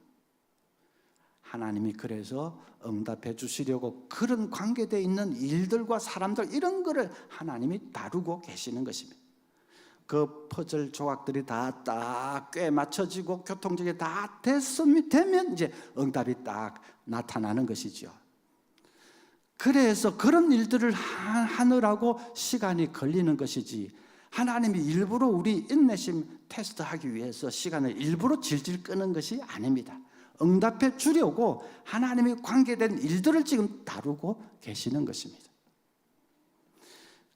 E: 하나님이 그래서 응답해 주시려고 그런 관계되어 있는 일들과 사람들, 이런 거를 하나님이 다루고 계시는 것입니다. 그 퍼즐 조각들이 다 딱 꽤 맞춰지고 교통적이 다 되면 이제 응답이 딱 나타나는 것이죠. 그래서 그런 일들을 하느라고 시간이 걸리는 것이지, 하나님이 일부러 우리 인내심 테스트하기 위해서 시간을 일부러 질질 끄는 것이 아닙니다. 응답해 주려고 하나님이 관계된 일들을 지금 다루고 계시는 것입니다.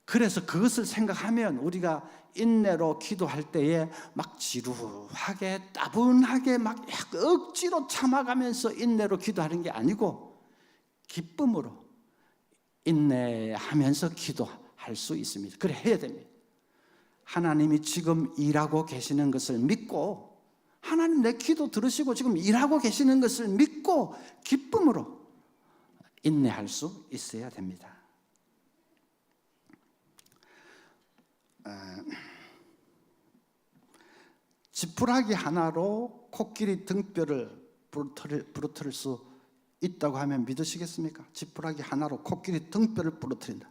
E: 그래서 그것을 생각하면 우리가 인내로 기도할 때에 막 지루하게 따분하게 막 억지로 참아가면서 인내로 기도하는 게 아니고, 기쁨으로 인내하면서 기도할 수 있습니다. 그래 해야 됩니다. 하나님이 지금 일하고 계시는 것을 믿고, 하나님 내 기도 들으시고 지금 일하고 계시는 것을 믿고 기쁨으로 인내할 수 있어야 됩니다. 지푸라기 하나로 코끼리 등뼈를 부러뜨릴 수 있다고 하면 믿으시겠습니까? 지푸라기 하나로 코끼리 등뼈를 부러뜨린다.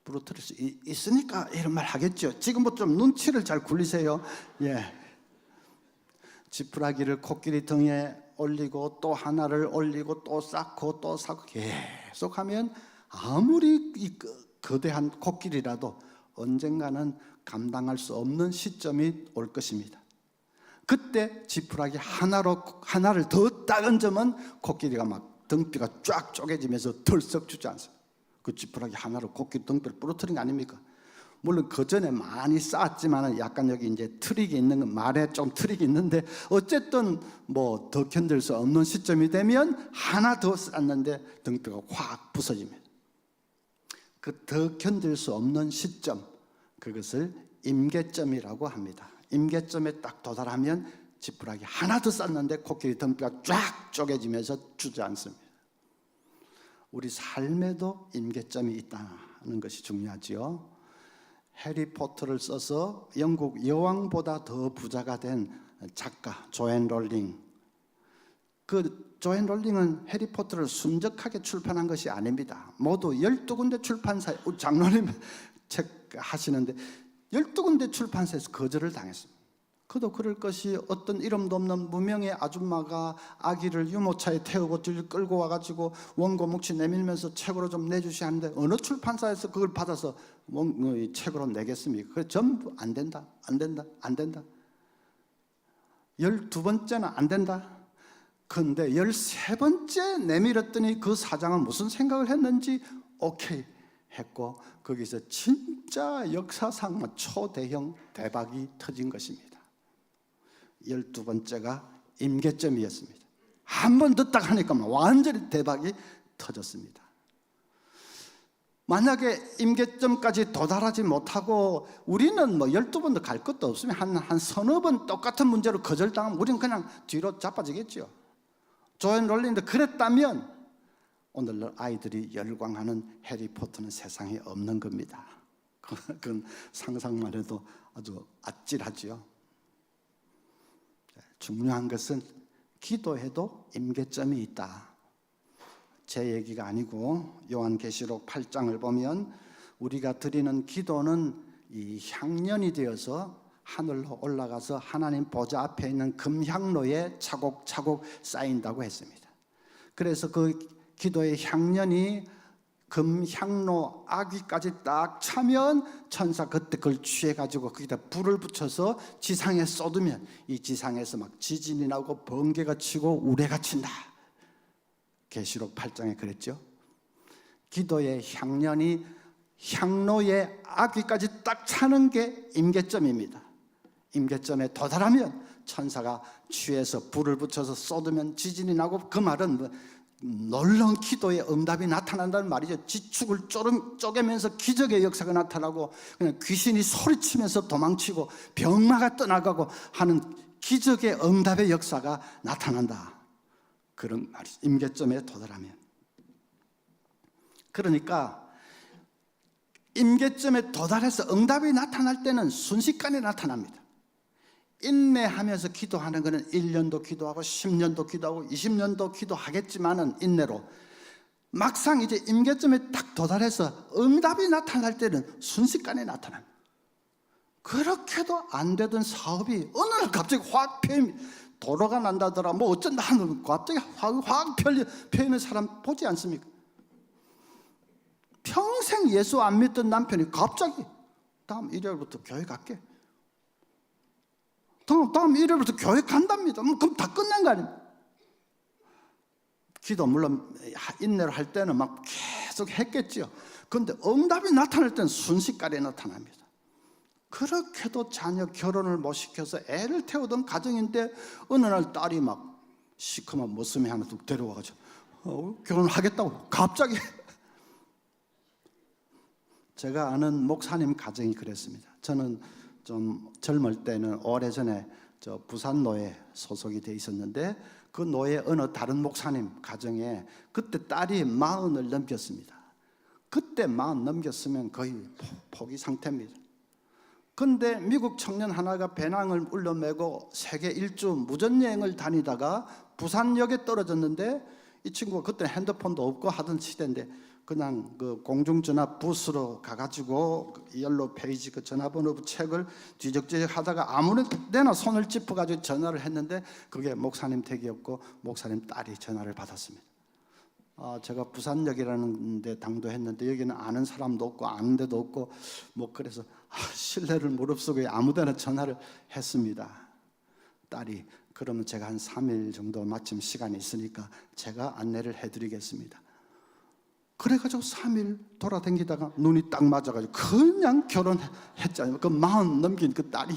E: 부러뜨릴 수 있으니까 이런 말 하겠죠. 지금부터 좀 눈치를 잘 굴리세요. 예. 지푸라기를 코끼리 등에 올리고 또 하나를 올리고 또 쌓고 또 쌓고 계속 하면 아무리 이 거대한 코끼리라도 언젠가는 감당할 수 없는 시점이 올 것입니다. 그때 지푸라기 하나를 더 딱 얹으면 코끼리가 막 등뼈가 쫙 쪼개지면서 덜썩 주저앉습니다. 그 지푸라기 하나로 코끼리 등뼈를 부러뜨린 거 아닙니까? 물론 그 전에 많이 쌓았지만 약간 여기 이제 트릭이 있는 건, 말에 좀 트릭이 있는데, 어쨌든 뭐 더 견딜 수 없는 시점이 되면 하나 더 쌓았는데 등뼈가 확 부서집니다. 그 더 견딜 수 없는 시점, 그것을 임계점이라고 합니다. 임계점에 딱 도달하면 지푸라기 하나 더 쌓는데 코끼리 등뼈가 쫙 쪼개지면서 주저앉습니다. 우리 삶에도 임계점이 있다는 것이 중요하지요. 해리포터를 써서 영국 여왕보다 더 부자가 된 작가 조앤 롤링, 그 조앤 롤링은 해리포터를 순적하게 출판한 것이 아닙니다. 모두 12군데 출판사에, 장로님 책 하시는데 12군데 출판사에서 거절을 당했습니다. 그도 그럴 것이 어떤 이름도 없는 무명의 아줌마가 아기를 유모차에 태우고 끌고 와가지고 원고 묵시 내밀면서 책으로 좀 내주시 하는데, 어느 출판사에서 그걸 받아서 책으로 내겠습니까? 그래 전부 안 된다, 안 된다, 안 된다. 12번째는 안 된다. 근데 13번째 내밀었더니 그 사장은 무슨 생각을 했는지 오케이 했고, 거기서 진짜 역사상 초대형 대박이 터진 것입니다. 12번째가 임계점이었습니다. 한 번 듣다 하니까 완전히 대박이 터졌습니다. 만약에 임계점까지 도달하지 못하고 우리는 뭐 12번도 갈 것도 없으면 한 서너 번 똑같은 문제로 거절당하면 우리는 그냥 뒤로 자빠지겠죠. 조앤 롤링도 그랬다면 오늘날 아이들이 열광하는 해리포터는 세상에 없는 겁니다. 그건 상상만 해도 아주 아찔하죠. 중요한 것은 기도해도 임계점이 있다. 제 얘기가 아니고 요한계시록 8장을 보면 우리가 드리는 기도는 이 향년이 되어서 하늘로 올라가서 하나님 보좌 앞에 있는 금향로에 차곡차곡 쌓인다고 했습니다. 그래서 그 기도의 향년이 금향로 아귀까지 딱 차면 천사 그때 그걸 취해가지고 거기다 불을 붙여서 지상에 쏟으면 이 지상에서 막 지진이 나고 번개가 치고 우레가 친다. 계시록 8장에 그랬죠. 기도의 향년이 향로의 아귀까지 딱 차는 게 임계점입니다. 임계점에 도달하면 천사가 취해서 불을 붙여서 쏟으면 지진이 나고, 그 말은 뭐 놀라운 기도의 응답이 나타난다는 말이죠. 지축을 쪼개면서 기적의 역사가 나타나고 그냥 귀신이 소리치면서 도망치고 병마가 떠나가고 하는 기적의 응답의 역사가 나타난다. 그런 말이죠. 임계점에 도달하면. 그러니까 임계점에 도달해서 응답이 나타날 때는 순식간에 나타납니다. 인내하면서 기도하는 것은 1년도 기도하고 10년도 기도하고 20년도 기도하겠지만은 인내로, 막상 이제 임계점에 딱 도달해서 응답이 나타날 때는 순식간에 나타납니다. 그렇게도 안 되던 사업이 어느 날 갑자기 확 펴입니다. 도로가 난다더라 뭐 어쩐다 하는 갑자기 확 펴이는 사람 보지 않습니까? 평생 예수 안 믿던 남편이 갑자기 다음 일요일부터 교회 갈게, 다음 일요일부터 교회 간답니다. 그럼 다 끝난 거 아닙니까? 기도 물론 인내로 할 때는 막 계속 했겠지요. 그런데 응답이 나타날 때는 순식간에 나타납니다. 그렇게도 자녀 결혼을 못 시켜서 애를 태우던 가정인데 어느 날 딸이 막 시커먼 모습이 하나 뚝 데려와가지고 결혼하겠다고 갑자기. 제가 아는 목사님 가정이 그랬습니다. 저는 좀 젊을 때는 오래전에 저 부산노예 소속이 돼 있었는데 그 노예 어느 다른 목사님 가정에 그때 딸이 40을 넘겼습니다. 그때 40 넘겼으면 거의 포기 상태입니다. 근데 미국 청년 하나가 배낭을 울려매고 세계 일주 무전여행을 다니다가 부산역에 떨어졌는데, 이 친구가 그때 핸드폰도 없고 하던 시대인데 그냥 그 공중전화 부스로 가가지고 옐로우 페이지 그 전화번호 책을 뒤적뒤적 하다가 아무데나 손을 짚어가지고 전화를 했는데 그게 목사님 댁이었고 목사님 딸이 전화를 받았습니다. 제가 부산역이라는 데 당도했는데 여기는 아는 사람도 없고 아는 데도 없고 뭐 그래서 신뢰를 무릅쓰고 아무데나 전화를 했습니다. 딸이 그러면 제가 한 3일 정도 마침 시간이 있으니까 제가 안내를 해드리겠습니다. 그래가지고 3일 돌아다니다가 눈이 딱 맞아가지고 그냥 결혼했잖아요. 그 40 넘긴 그 딸이.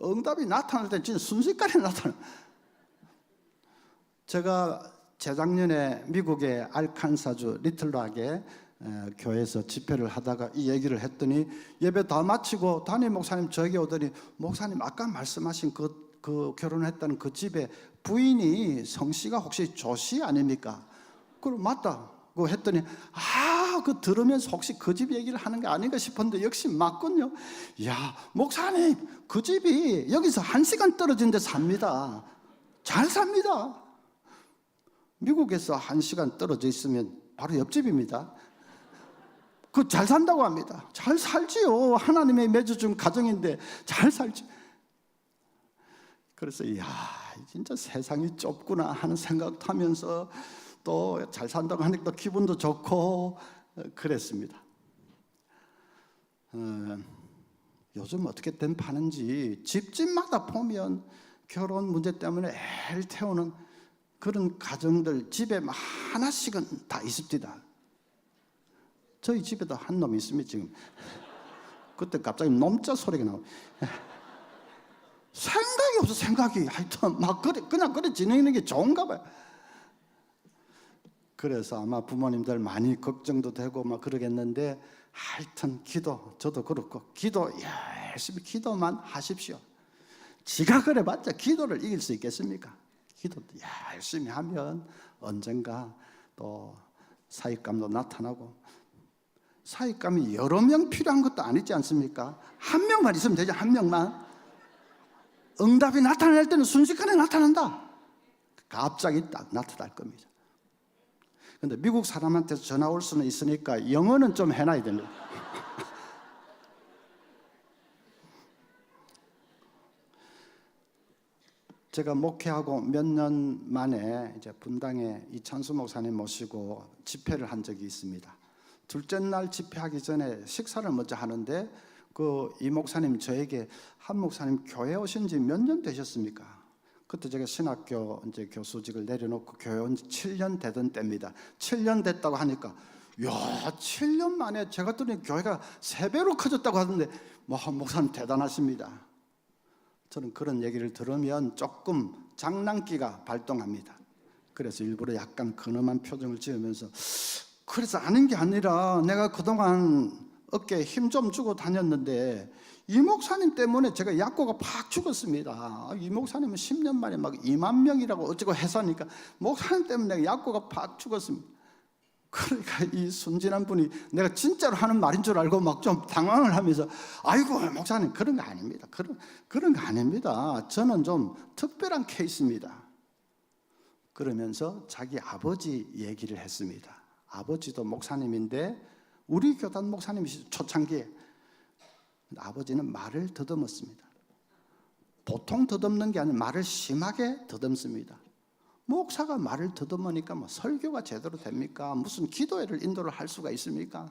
E: 응답이 나타날 때 진짜 순식간에 나타나요. 제가 재작년에 미국의 알칸사주 리틀락에 교회에서 집회를 하다가 이 얘기를 했더니 예배 다 마치고 담임 목사님 저에게 오더니, 목사님 아까 말씀하신 그 결혼했다는 그 집에 부인이 성씨가 혹시 조씨 아닙니까? 그럼 맞다. 그 했더니 그 들으면서 혹시 그 집 얘기를 하는 게 아닌가 싶었는데 역시 맞군요. 야, 목사님 그 집이 여기서 1시간 떨어진 데 삽니다. 잘 삽니다. 미국에서 1시간 떨어져 있으면 바로 옆집입니다. 그 잘 산다고 합니다. 잘 살지요. 하나님의 맺어준 가정인데 잘 살지. 그래서 진짜 세상이 좁구나 하는 생각도 하면서 또 잘 산다고 하니까 또 기분도 좋고 그랬습니다. 요즘 어떻게 된 파는지 집집마다 보면 결혼 문제 때문에 애를 태우는 그런 가정들 집에 하나씩은 다 있습니다. 저희 집에도 한 놈이 있습니다 지금. 그때 갑자기 놈자 소리가 나오고 생각이 없어. 생각이 하여튼 막 그냥 그래 지내는 게 좋은가 봐요. 그래서 아마 부모님들 많이 걱정도 되고 막 그러겠는데 하여튼 저도 그렇고 열심히 기도만 하십시오. 지가 그래봤자 기도를 이길 수 있겠습니까? 기도 열심히 하면 언젠가 또 사익감도 나타나고, 사익감이 여러 명 필요한 것도 아니지 않습니까? 한 명만 있으면 되죠. 한 명만. 응답이 나타날 때는 순식간에 나타난다. 갑자기 딱 나타날 겁니다. 근데 미국 사람한테서 전화 올 수는 있으니까 영어는 좀 해놔야 됩니다. 제가 목회하고 몇 년 만에 이제 분당에 이찬수 목사님 모시고 집회를 한 적이 있습니다. 둘째 날 집회하기 전에 식사를 먼저 하는데 그 이 목사님 저에게 한 목사님 교회 오신 지 몇 년 되셨습니까? 그때 제가 신학교 이제 교수직을 내려놓고 교회 온 지 7년 되던 때입니다. 7년 됐다고 하니까 야, 7년 만에 제가 들으니 교회가 3배로 커졌다고 하던데 목사님 대단하십니다. 저는 그런 얘기를 들으면 조금 장난기가 발동합니다. 그래서 일부러 약간 근엄한 표정을 지으면서 그래서 아는 게 아니라 내가 그동안 어깨에 힘 좀 주고 다녔는데 이 목사님 때문에 제가 약고가 팍 죽었습니다. 이 목사님은 10년 만에 막 2만 명이라고 어쩌고 해서니까 목사님 때문에 내가 약고가 팍 죽었습니다. 그러니까 이 순진한 분이 내가 진짜로 하는 말인 줄 알고 막 좀 당황을 하면서 아이고 목사님 그런 거 아닙니다. 그런 거 아닙니다. 저는 좀 특별한 케이스입니다. 그러면서 자기 아버지 얘기를 했습니다. 아버지도 목사님인데 우리 교단 목사님이시죠. 초창기에. 아버지는 말을 더듬었습니다. 보통 더듬는 게 아니라 말을 심하게 더듬습니다. 목사가 말을 더듬으니까 뭐 설교가 제대로 됩니까? 무슨 기도회를 인도를 할 수가 있습니까?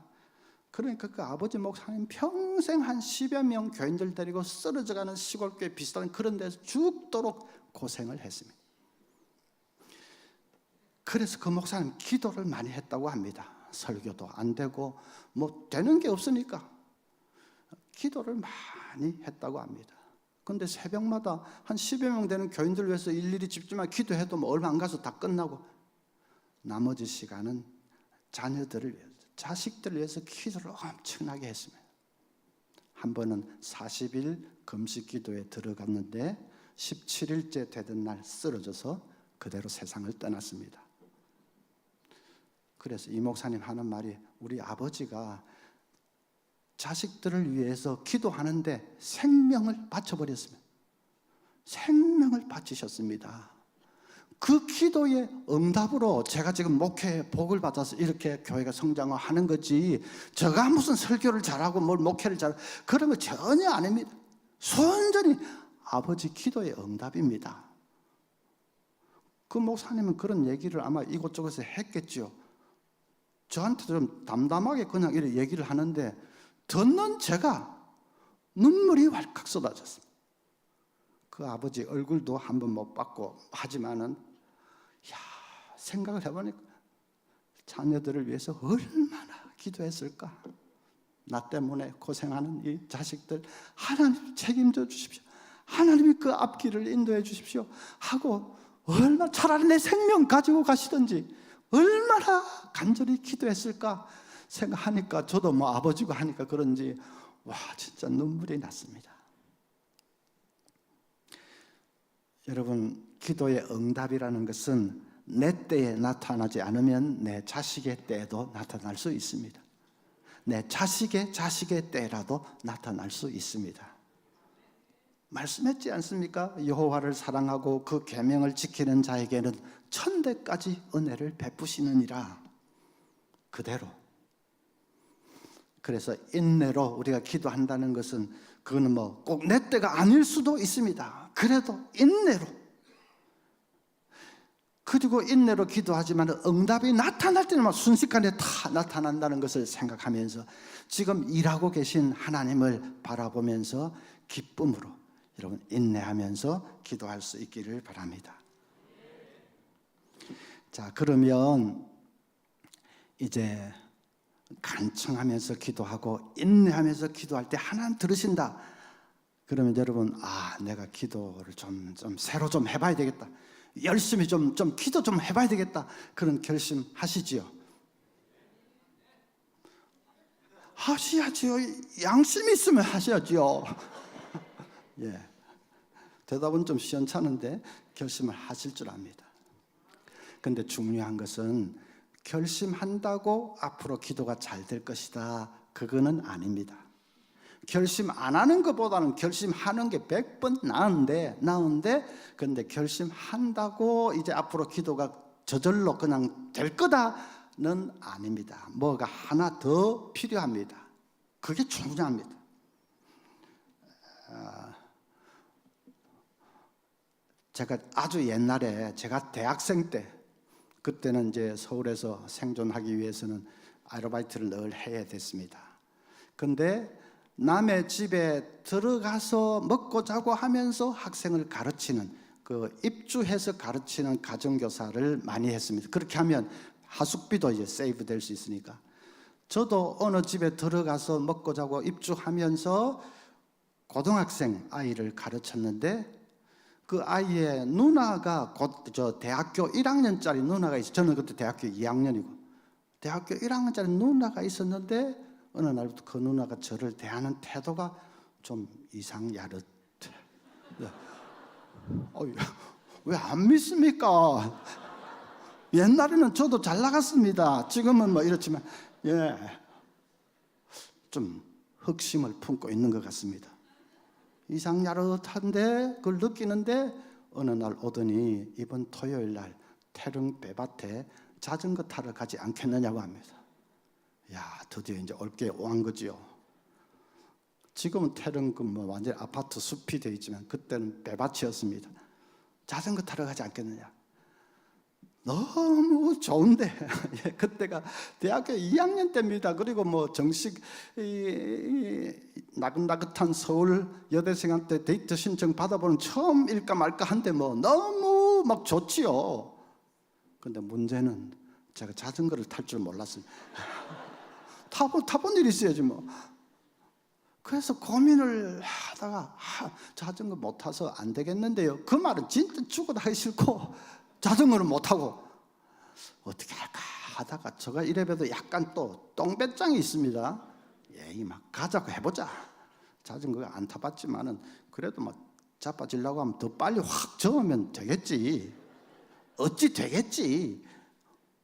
E: 그러니까 그 아버지 목사님 평생 한 10여 명 교인들 데리고 쓰러져가는 시골교회 비슷한 그런 데서 죽도록 고생을 했습니다. 그래서 그 목사님 기도를 많이 했다고 합니다. 설교도 안 되고 뭐 되는 게 없으니까 기도를 많이 했다고 합니다. 그런데 새벽마다 한 10여 명 되는 교인들 위해서 일일이 집집마다 기도해도 뭐 얼마 안 가서 다 끝나고 나머지 시간은 자녀들을 위해서, 자식들을 위해서 기도를 엄청나게 했습니다. 한 번은 40일 금식 기도에 들어갔는데 17일째 되던 날 쓰러져서 그대로 세상을 떠났습니다. 그래서 이 목사님 하는 말이 우리 아버지가 자식들을 위해서 기도하는데 생명을 바쳐버렸습니다. 생명을 바치셨습니다. 그 기도의 응답으로 제가 지금 목회에 복을 받아서 이렇게 교회가 성장하는 거지 제가 무슨 설교를 잘하고 뭘 목회를 잘하고 그런 거 전혀 아닙니다. 순전히 아버지 기도의 응답입니다. 그 목사님은 그런 얘기를 아마 이곳저곳에 했겠죠. 저한테 좀 담담하게 그냥 이렇게 얘기를 하는데 듣는 제가 눈물이 왈칵 쏟아졌습니다. 그 아버지 얼굴도 한 번 못 봤고 하지만은 생각을 해보니까 자녀들을 위해서 얼마나 기도했을까. 나 때문에 고생하는 이 자식들 하나님 책임져 주십시오. 하나님이 그 앞길을 인도해 주십시오 하고 얼마나 차라리 내 생명 가지고 가시든지 얼마나 간절히 기도했을까 생각하니까 저도 뭐 아버지고 하니까 그런지 진짜 눈물이 났습니다. 여러분, 기도의 응답이라는 것은 내 때에 나타나지 않으면 내 자식의 때에도 나타날 수 있습니다. 내 자식의 때라도 나타날 수 있습니다. 말씀했지 않습니까? 여호와를 사랑하고 그 계명을 지키는 자에게는 천대까지 은혜를 베푸시느니라. 그대로. 그래서 인내로 우리가 기도한다는 것은 그거는 뭐 꼭 내 때가 아닐 수도 있습니다. 그래도 인내로. 그리고 인내로 기도하지만 응답이 나타날 때는 순식간에 다 나타난다는 것을 생각하면서 지금 일하고 계신 하나님을 바라보면서 기쁨으로 여러분 인내하면서 기도할 수 있기를 바랍니다. 자, 그러면 이제 간청하면서 기도하고 인내하면서 기도할 때 하나님 들으신다. 그러면 여러분 내가 기도를 좀 새로 좀 해봐야 되겠다. 열심히 좀 기도 좀 해봐야 되겠다. 그런 결심 하시지요? 하셔야지요. 양심이 있으면 하셔야지요. 예. 대답은 좀 시원찮은데 결심을 하실 줄 압니다. 근데 중요한 것은 결심한다고 앞으로 기도가 잘 될 것이다. 그거는 아닙니다. 결심 안 하는 것보다는 결심하는 게 100번 나은데 근데 결심한다고 이제 앞으로 기도가 저절로 그냥 될 거다는 아닙니다. 뭐가 하나 더 필요합니다. 그게 중요합니다. 제가 아주 옛날에 제가 대학생 때, 그때는 이제 서울에서 생존하기 위해서는 아르바이트를 늘 해야 됐습니다. 근데 남의 집에 들어가서 먹고 자고 하면서 학생을 가르치는, 그 입주해서 가르치는 가정교사를 많이 했습니다. 그렇게 하면 하숙비도 이제 세이브 될 수 있으니까. 저도 어느 집에 들어가서 먹고 자고 입주하면서 고등학생 아이를 가르쳤는데, 그 아이의 누나가 곧 저 대학교 1학년짜리 누나가 있어요. 저는 그때 대학교 2학년이고 대학교 1학년짜리 누나가 있었는데, 어느 날부터 그 누나가 저를 대하는 태도가 좀 이상야릇. 왜 안 믿습니까? 옛날에는 저도 잘 나갔습니다. 지금은 뭐 이렇지만, 좀 흑심을 품고 있는 것 같습니다. 이상야릇한데 그걸 느끼는데, 어느 날 오더니 이번 토요일 날 태릉 배밭에 자전거 타러 가지 않겠느냐고 합니다. 야, 드디어 이제 올게 온 거지요. 지금은 태릉 뭐 완전 아파트 숲이 되어 있지만 그때는 배밭이었습니다. 자전거 타러 가지 않겠느냐. 너무 좋은데 그때가 대학교 2학년 때입니다. 그리고 뭐 정식 나긋나긋한 서울 여대생한테 데이트 신청 받아보는 처음일까 말까 한데 뭐 너무 막 좋지요. 근데 문제는 제가 자전거를 탈 줄 몰랐어요. 타본 일이 있어야지 뭐. 그래서 고민을 하다가 자전거 못 타서 안 되겠는데요. 그 말은 진짜 죽어도 하기 싫고 자전거를 못 타고 어떻게 할까 하다가, 제가 이래봬도 약간 또 똥배짱이 있습니다. 막 가자고 해보자. 자전거가 안 타봤지만은 그래도 막 자빠지려고 하면 더 빨리 확 저으면 되겠지. 어찌 되겠지.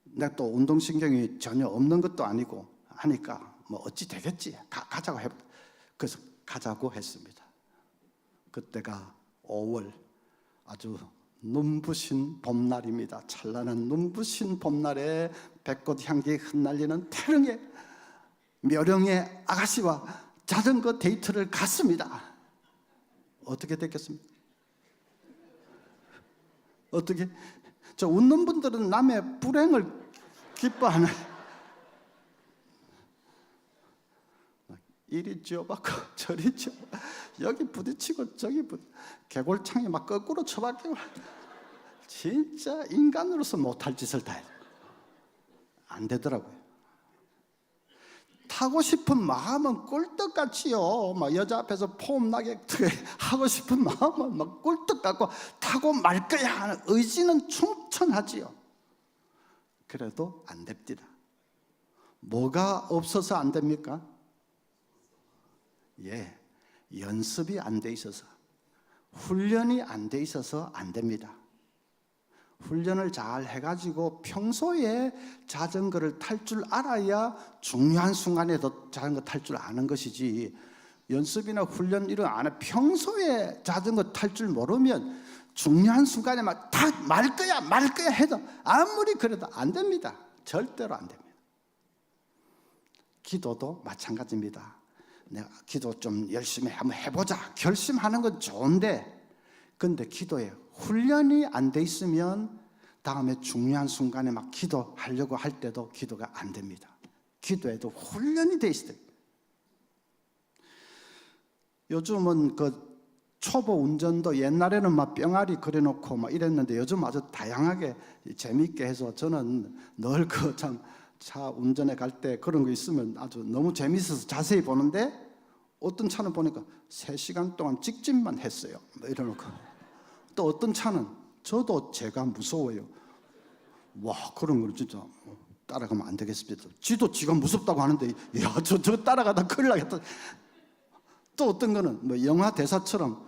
E: 내가 또 운동신경이 전혀 없는 것도 아니고 하니까 뭐 어찌 되겠지. 가자고 해보자. 그래서 가자고 했습니다. 그때가 5월 아주 눈부신 봄날입니다. 찬란한 눈부신 봄날에 백꽃 향기 흩날리는 태릉의 묘령의 아가씨와 자전거 데이트를 갔습니다. 어떻게 됐겠습니까? 어떻게? 저 웃는 분들은 남의 불행을 기뻐하는, 이리 쥐어박고 저리 쥐어, 여기 부딪히고 저기 개골창에 막 거꾸로 쳐박히고, 진짜 인간으로서 못할 짓을 다 해요. 안 되더라고요. 타고 싶은 마음은 꿀떡같이요. 막 여자 앞에서 폼나게 하고 싶은 마음은 막 꿀떡같고 타고 말 거야 하는 의지는 충천하지요. 그래도 안 됩니다. 뭐가 없어서 안 됩니까? 연습이 안 돼 있어서, 훈련이 안 돼 있어서 안 됩니다. 훈련을 잘 해가지고 평소에 자전거를 탈 줄 알아야 중요한 순간에도 자전거 탈 줄 아는 것이지, 연습이나 훈련 이런 안 해, 평소에 자전거 탈 줄 모르면 중요한 순간에 막 다 말 거야 해도 아무리 그래도 안 됩니다. 절대로 안 됩니다. 기도도 마찬가지입니다. 내가 기도 좀 열심히 한번 해보자 결심하는 건 좋은데, 근데 기도에 훈련이 안 돼 있으면 다음에 중요한 순간에 막 기도하려고 할 때도 기도가 안 됩니다. 기도에도 훈련이 돼 있어요. 요즘은 그 초보 운전도 옛날에는 막 병아리 그려놓고 막 이랬는데 요즘 아주 다양하게 재미있게 해서, 저는 늘 그 참 차 운전에 갈 때 그런 거 있으면 아주 너무 재미있어서 자세히 보는데, 어떤 차는 보니까 3시간 동안 직진만 했어요. 뭐 이러놓고. 또 어떤 차는 저도 제가 무서워요. 와, 그런 걸 진짜 따라가면 안 되겠습니다. 지도 지가 무섭다고 하는데, 야, 저 따라가다 큰일 나겠다. 또 어떤 거는 뭐 영화 대사처럼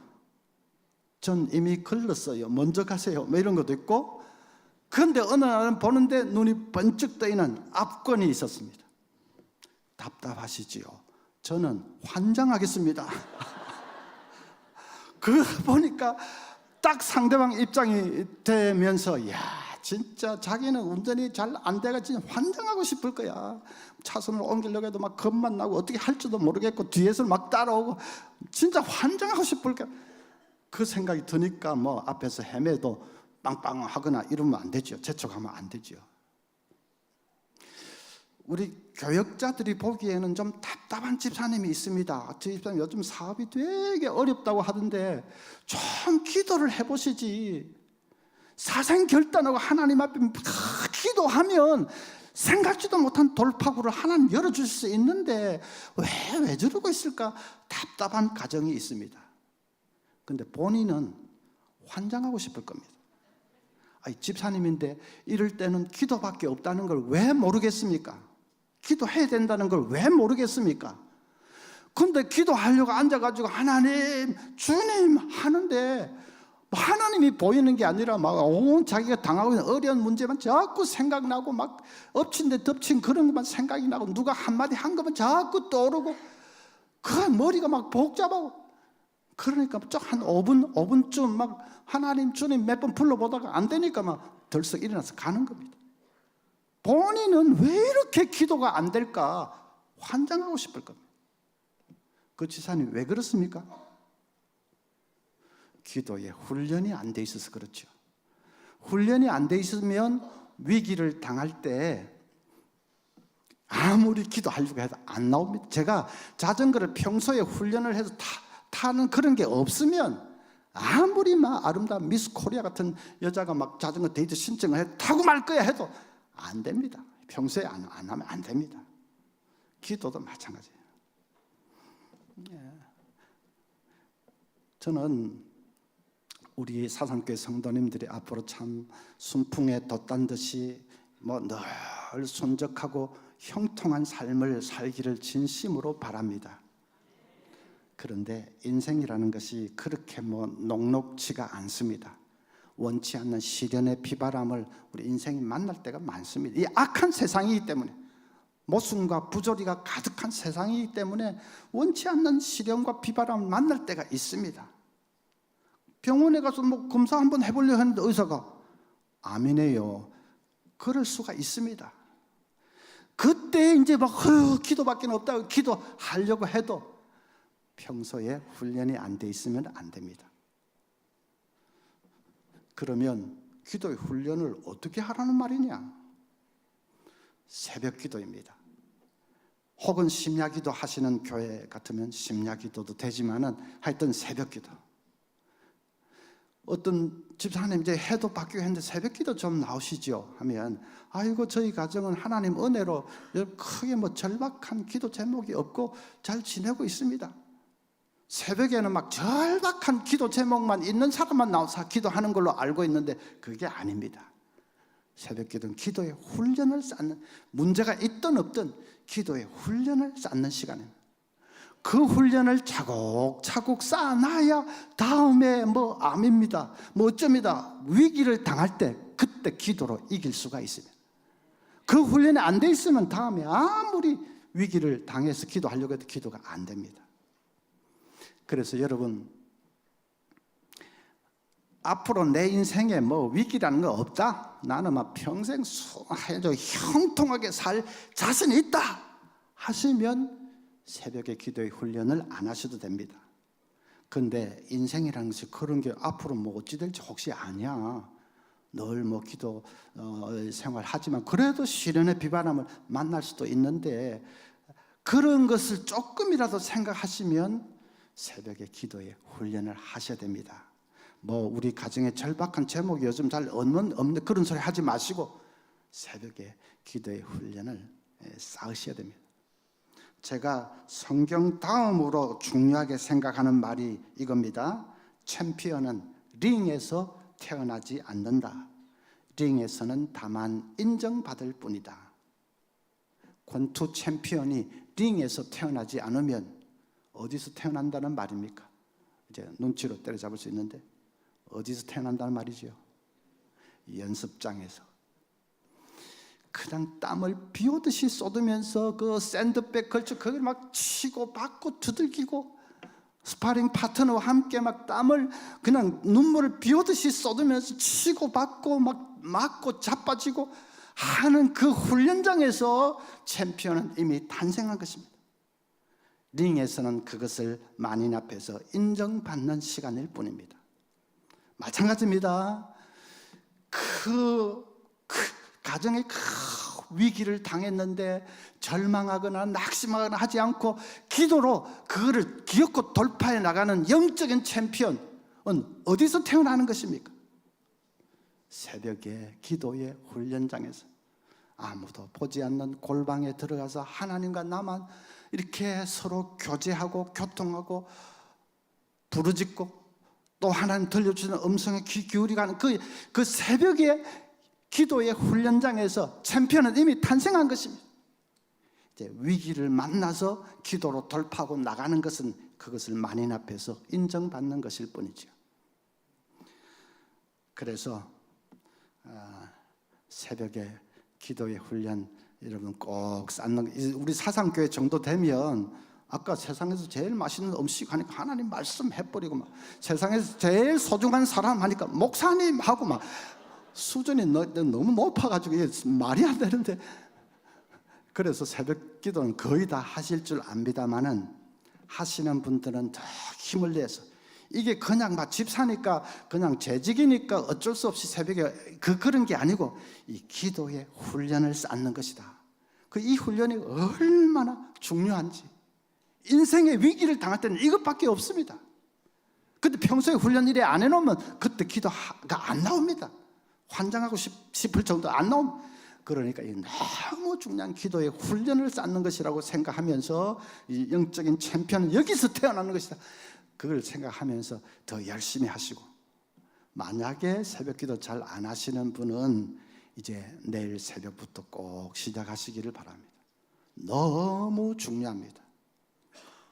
E: 전 이미 걸렀어요, 먼저 가세요, 뭐 이런 것도 있고. 그런데 어느 날은 보는데 눈이 번쩍 뜨이는 압권이 있었습니다. 답답하시지요? 저는 환장하겠습니다. 그거 보니까 딱 상대방 입장이 되면서, 야, 진짜 자기는 운전이 잘 안 돼가지고 환장하고 싶을 거야. 차선을 옮기려고 해도 막 겁만 나고 어떻게 할지도 모르겠고 뒤에서 막 따라오고 진짜 환장하고 싶을 거야. 그 생각이 드니까 뭐 앞에서 헤매도 빵빵하거나 이러면 안 되죠. 재촉하면 안 되죠. 우리 교역자들이 보기에는 좀 답답한 집사님이 있습니다. 저 집사님 요즘 사업이 되게 어렵다고 하던데 좀 기도를 해보시지. 사생결단하고 하나님 앞에 기도하면 생각지도 못한 돌파구를 하나님 열어줄 수 있는데 왜 저러고 있을까? 답답한 가정이 있습니다. 근데 본인은 환장하고 싶을 겁니다. 아니, 집사님인데 이럴 때는 기도밖에 없다는 걸 왜 모르겠습니까? 기도해야 된다는 걸 왜 모르겠습니까? 근데 기도하려고 앉아가지고 하나님, 주님 하는데 하나님이 보이는 게 아니라 막 온 자기가 당하고 있는 어려운 문제만 자꾸 생각나고 막 엎친 데 덮친 그런 것만 생각이 나고 누가 한마디 한 것만 자꾸 떠오르고 그 머리가 막 복잡하고 그러니까 한 5분쯤 막 하나님 주님 몇 번 불러보다가 안 되니까 막 덜썩 일어나서 가는 겁니다. 본인은 왜 이렇게 기도가 안 될까 환장하고 싶을 겁니다. 그 지사님 왜 그렇습니까? 기도에 훈련이 안 돼 있어서 그렇죠. 훈련이 안 돼 있으면 위기를 당할 때 아무리 기도하려고 해도 안 나옵니다. 제가 자전거를 평소에 훈련을 해서 타는 그런 게 없으면 아무리 막 아름다운 미스 코리아 같은 여자가 막 자전거 데이트 신청을 해 타고 말 거야 해도 안 됩니다. 평소에 안 하면 안 됩니다. 기도도 마찬가지예요. 저는 우리 사상교회 성도님들이 앞으로 참 순풍에 돛단 듯이 늘 순적하고 형통한 삶을 살기를 진심으로 바랍니다. 그런데 인생이라는 것이 그렇게 녹록지가 않습니다. 원치 않는 시련의 비바람을 우리 인생이 만날 때가 많습니다. 이 악한 세상이기 때문에, 모순과 부조리가 가득한 세상이기 때문에 원치 않는 시련과 비바람을 만날 때가 있습니다. 병원에 가서 검사 한번 해보려고 했는데 의사가 아멘해요. 그럴 수가 있습니다. 그때 이제 기도밖에 없다고 기도하려고 해도 평소에 훈련이 안 돼 있으면 안 됩니다. 그러면 기도의 훈련을 어떻게 하라는 말이냐? 새벽 기도입니다. 혹은 심야 기도 하시는 교회 같으면 심야 기도도 되지만은 하여튼 새벽 기도. 어떤 집사님 이제 해도 바뀌고 했는데 새벽 기도 좀 나오시죠 하면 아이고 저희 가정은 하나님 은혜로 크게 절박한 기도 제목이 없고 잘 지내고 있습니다. 새벽에는 막 절박한 기도 제목만 있는 사람만 나와서 기도하는 걸로 알고 있는데 그게 아닙니다. 새벽 기도는 기도의 훈련을 쌓는, 문제가 있든 없든 기도의 훈련을 쌓는 시간입니다. 그 훈련을 차곡차곡 쌓아놔야 다음에 암입니다. 어쩝니다. 위기를 당할 때 그때 기도로 이길 수가 있습니다. 그 훈련이 안 돼 있으면 다음에 아무리 위기를 당해서 기도하려고 해도 기도가 안 됩니다. 그래서 여러분, 앞으로 내 인생에 위기라는 거 없다. 나는 평생 형통하게 살 자신이 있다 하시면 새벽에 기도의 훈련을 안 하셔도 됩니다. 근데 인생이라는 것이 그런 게 앞으로 어찌 될지 혹시 아냐. 늘 기도 생활하지만 그래도 시련의 비바람을 만날 수도 있는데 그런 것을 조금이라도 생각하시면 새벽에 기도의 훈련을 하셔야 됩니다. 우리 가정에 절박한 제목이 요즘 잘 없는 그런 소리 하지 마시고 새벽에 기도의 훈련을 쌓으셔야 됩니다. 제가 성경 다음으로 중요하게 생각하는 말이 이겁니다. 챔피언은 링에서 태어나지 않는다. 링에서는 다만 인정받을 뿐이다. 권투 챔피언이 링에서 태어나지 않으면 어디서 태어난다는 말입니까? 이제 눈치로 때려잡을 수 있는데 어디서 태어난다는 말이죠? 연습장에서 그냥 땀을 비 오듯이 쏟으면서 그 샌드백 걸쳐 거기를 막 치고 받고 두들기고 스파링 파트너와 함께 막 땀을 그냥 눈물을 비 오듯이 쏟으면서 치고 받고 막 맞고 자빠지고 하는 그 훈련장에서 챔피언은 이미 탄생한 것입니다. 링에서는 그것을 만인 앞에서 인정받는 시간일 뿐입니다. 마찬가지입니다. 그 가정에 큰 위기를 당했는데 절망하거나 낙심하거나 하지 않고 기도로 그거를 기어코 돌파해 나가는 영적인 챔피언은 어디서 태어나는 것입니까? 새벽에 기도의 훈련장에서 아무도 보지 않는 골방에 들어가서 하나님과 나만 이렇게 서로 교제하고 교통하고 부르짖고 또 하나님 들려주시는 음성에 귀 기울이고 하는 그 새벽에 기도의 훈련장에서 챔피언은 이미 탄생한 것입니다. 이제 위기를 만나서 기도로 돌파하고 나가는 것은 그것을 만인 앞에서 인정받는 것일 뿐이죠. 그래서 새벽에 기도의 훈련 여러분 꼭 쌓는, 우리 사상교회 정도 되면 아까 세상에서 제일 맛있는 음식 하니까 하나님 말씀 해버리고 막 세상에서 제일 소중한 사람 하니까 목사님 하고 막 수준이 너무 높아가지고 이게 말이 안 되는데, 그래서 새벽 기도는 거의 다 하실 줄 압니다만은 하시는 분들은 더 힘을 내서 이게 그냥 막 집 사니까 그냥 재직이니까 어쩔 수 없이 새벽에 그런 게 아니고 이 기도의 훈련을 쌓는 것이다. 이 훈련이 얼마나 중요한지, 인생의 위기를 당할 때는 이것밖에 없습니다. 근데 평소에 훈련 일에 안 해놓으면 그때 기도가 안 나옵니다. 환장하고 싶을 정도 안 나옵니다. 그러니까 이 너무 중요한 기도의 훈련을 쌓는 것이라고 생각하면서 이 영적인 챔피언은 여기서 태어나는 것이다. 그걸 생각하면서 더 열심히 하시고, 만약에 새벽 기도 잘 안 하시는 분은 이제 내일 새벽부터 꼭 시작하시기를 바랍니다. 너무 중요합니다.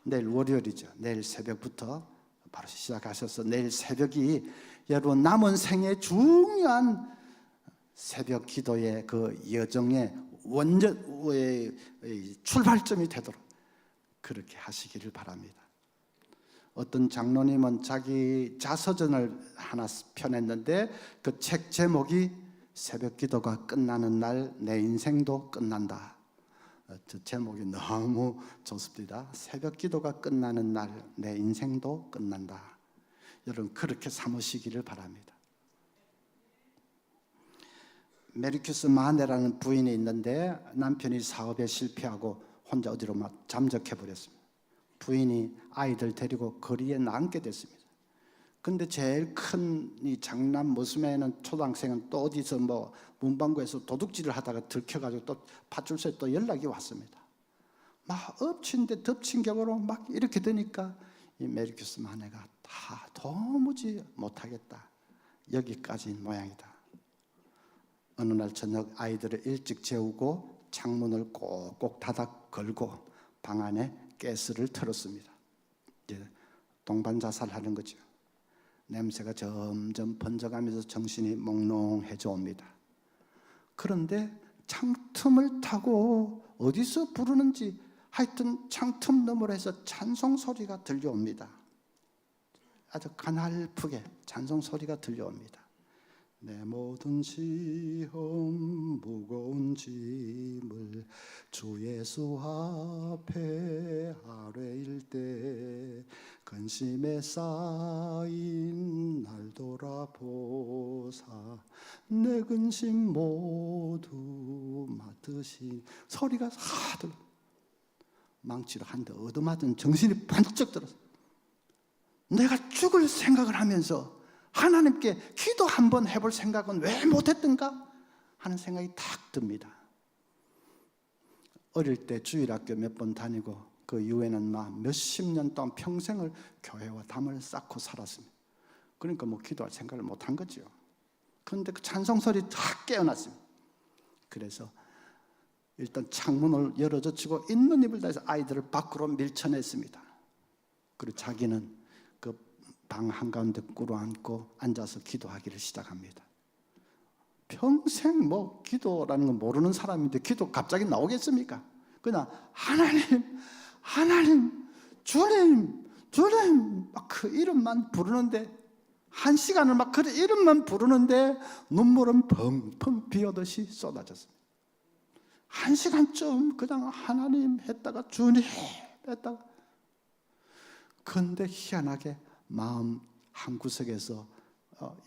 E: 내일 월요일이죠. 내일 새벽부터 바로 시작하셔서 내일 새벽이 여러분 남은 생의 중요한 새벽 기도의 그 여정의 원전의 출발점이 되도록 그렇게 하시기를 바랍니다. 어떤 장로님은 자기 자서전을 하나 펴냈는데 그 책 제목이 새벽 기도가 끝나는 날 내 인생도 끝난다. 저 제목이 너무 좋습니다. 새벽 기도가 끝나는 날 내 인생도 끝난다. 여러분 그렇게 삼으시기를 바랍니다. 메르큐스 마네라는 부인이 있는데 남편이 사업에 실패하고 혼자 어디로 막 잠적해 버렸습니다. 부인이 아이들 데리고 거리에 남게 됐습니다. 근데 제일 큰 이 장남 모습에는 초등학생은 또 어디서 뭐 문방구에서 도둑질을 하다가 들켜가지고 또 파출소에 또 연락이 왔습니다. 막 엎친 데 덮친 격으로 막 이렇게 되니까 이 메르큐스 마네가 다 도무지 못하겠다, 여기까지인 모양이다. 어느 날 저녁 아이들을 일찍 재우고 창문을 꼭꼭 닫아 걸고 방 안에 가스를 틀었습니다. 이제 동반 자살하는 거죠. 냄새가 점점 번져가면서 정신이 몽롱해져 옵니다. 그런데 창틈을 타고 어디서 부르는지 하여튼 창틈 너머로 해서 찬송 소리가 들려옵니다. 아주 가냘프게 찬송 소리가 들려옵니다. 내 모든 시험 무거운 짐을 주 예수 앞에 아뢰일 때 근심에 쌓인 날 돌아보사 내 근심 모두 맡으신 소리가 하들 망치로 한 대 얻어맞은 정신이 번쩍 들어서 내가 죽을 생각을 하면서 하나님께 기도 한번 해볼 생각은 왜 못했던가 하는 생각이 탁 듭니다. 어릴 때 주일학교 몇 번 다니고 그 이후에는 막 몇십 년 동안 평생을 교회와 담을 쌓고 살았습니다. 그러니까 뭐 기도할 생각을 못한 거죠. 그런데 그 찬송 소리 탁 깨어났습니다. 그래서 일단 창문을 열어젖히고 있는 힘을 다해서 아이들을 밖으로 밀쳐냈습니다. 그리고 자기는 방 한가운데 꿇어앉고 앉아서 기도하기를 시작합니다. 평생 뭐 기도라는 건 모르는 사람인데 기도 갑자기 나오겠습니까? 그냥 하나님, 하나님, 주님, 주님 막 그 이름만 부르는데 한 시간을 막 그 이름만 부르는데 눈물은 펑펑 비오듯이 쏟아졌습니다. 한 시간쯤 그냥 하나님 했다가 주님 했다가, 그런데 희한하게 마음 한구석에서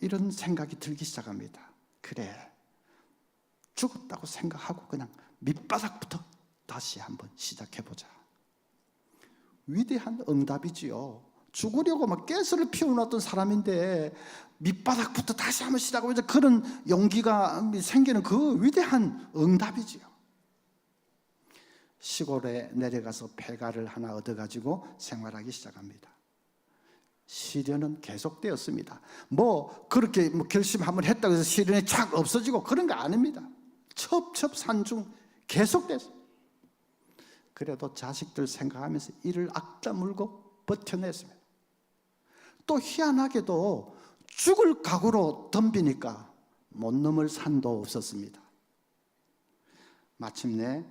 E: 이런 생각이 들기 시작합니다. 그래, 죽었다고 생각하고 그냥 밑바닥부터 다시 한번 시작해보자. 위대한 응답이지요. 죽으려고 막 가스를 피워놨던 사람인데 밑바닥부터 다시 한번 시작하면서 그런 용기가 생기는 그 위대한 응답이지요. 시골에 내려가서 폐가를 하나 얻어가지고 생활하기 시작합니다. 시련은 계속되었습니다. 뭐 그렇게 결심 한번 했다고 해서 시련이 착 없어지고 그런 거 아닙니다. 첩첩산중 계속됐어요. 그래도 자식들 생각하면서 이를 악다물고 버텨냈습니다. 또 희한하게도 죽을 각오로 덤비니까 못 넘을 산도 없었습니다. 마침내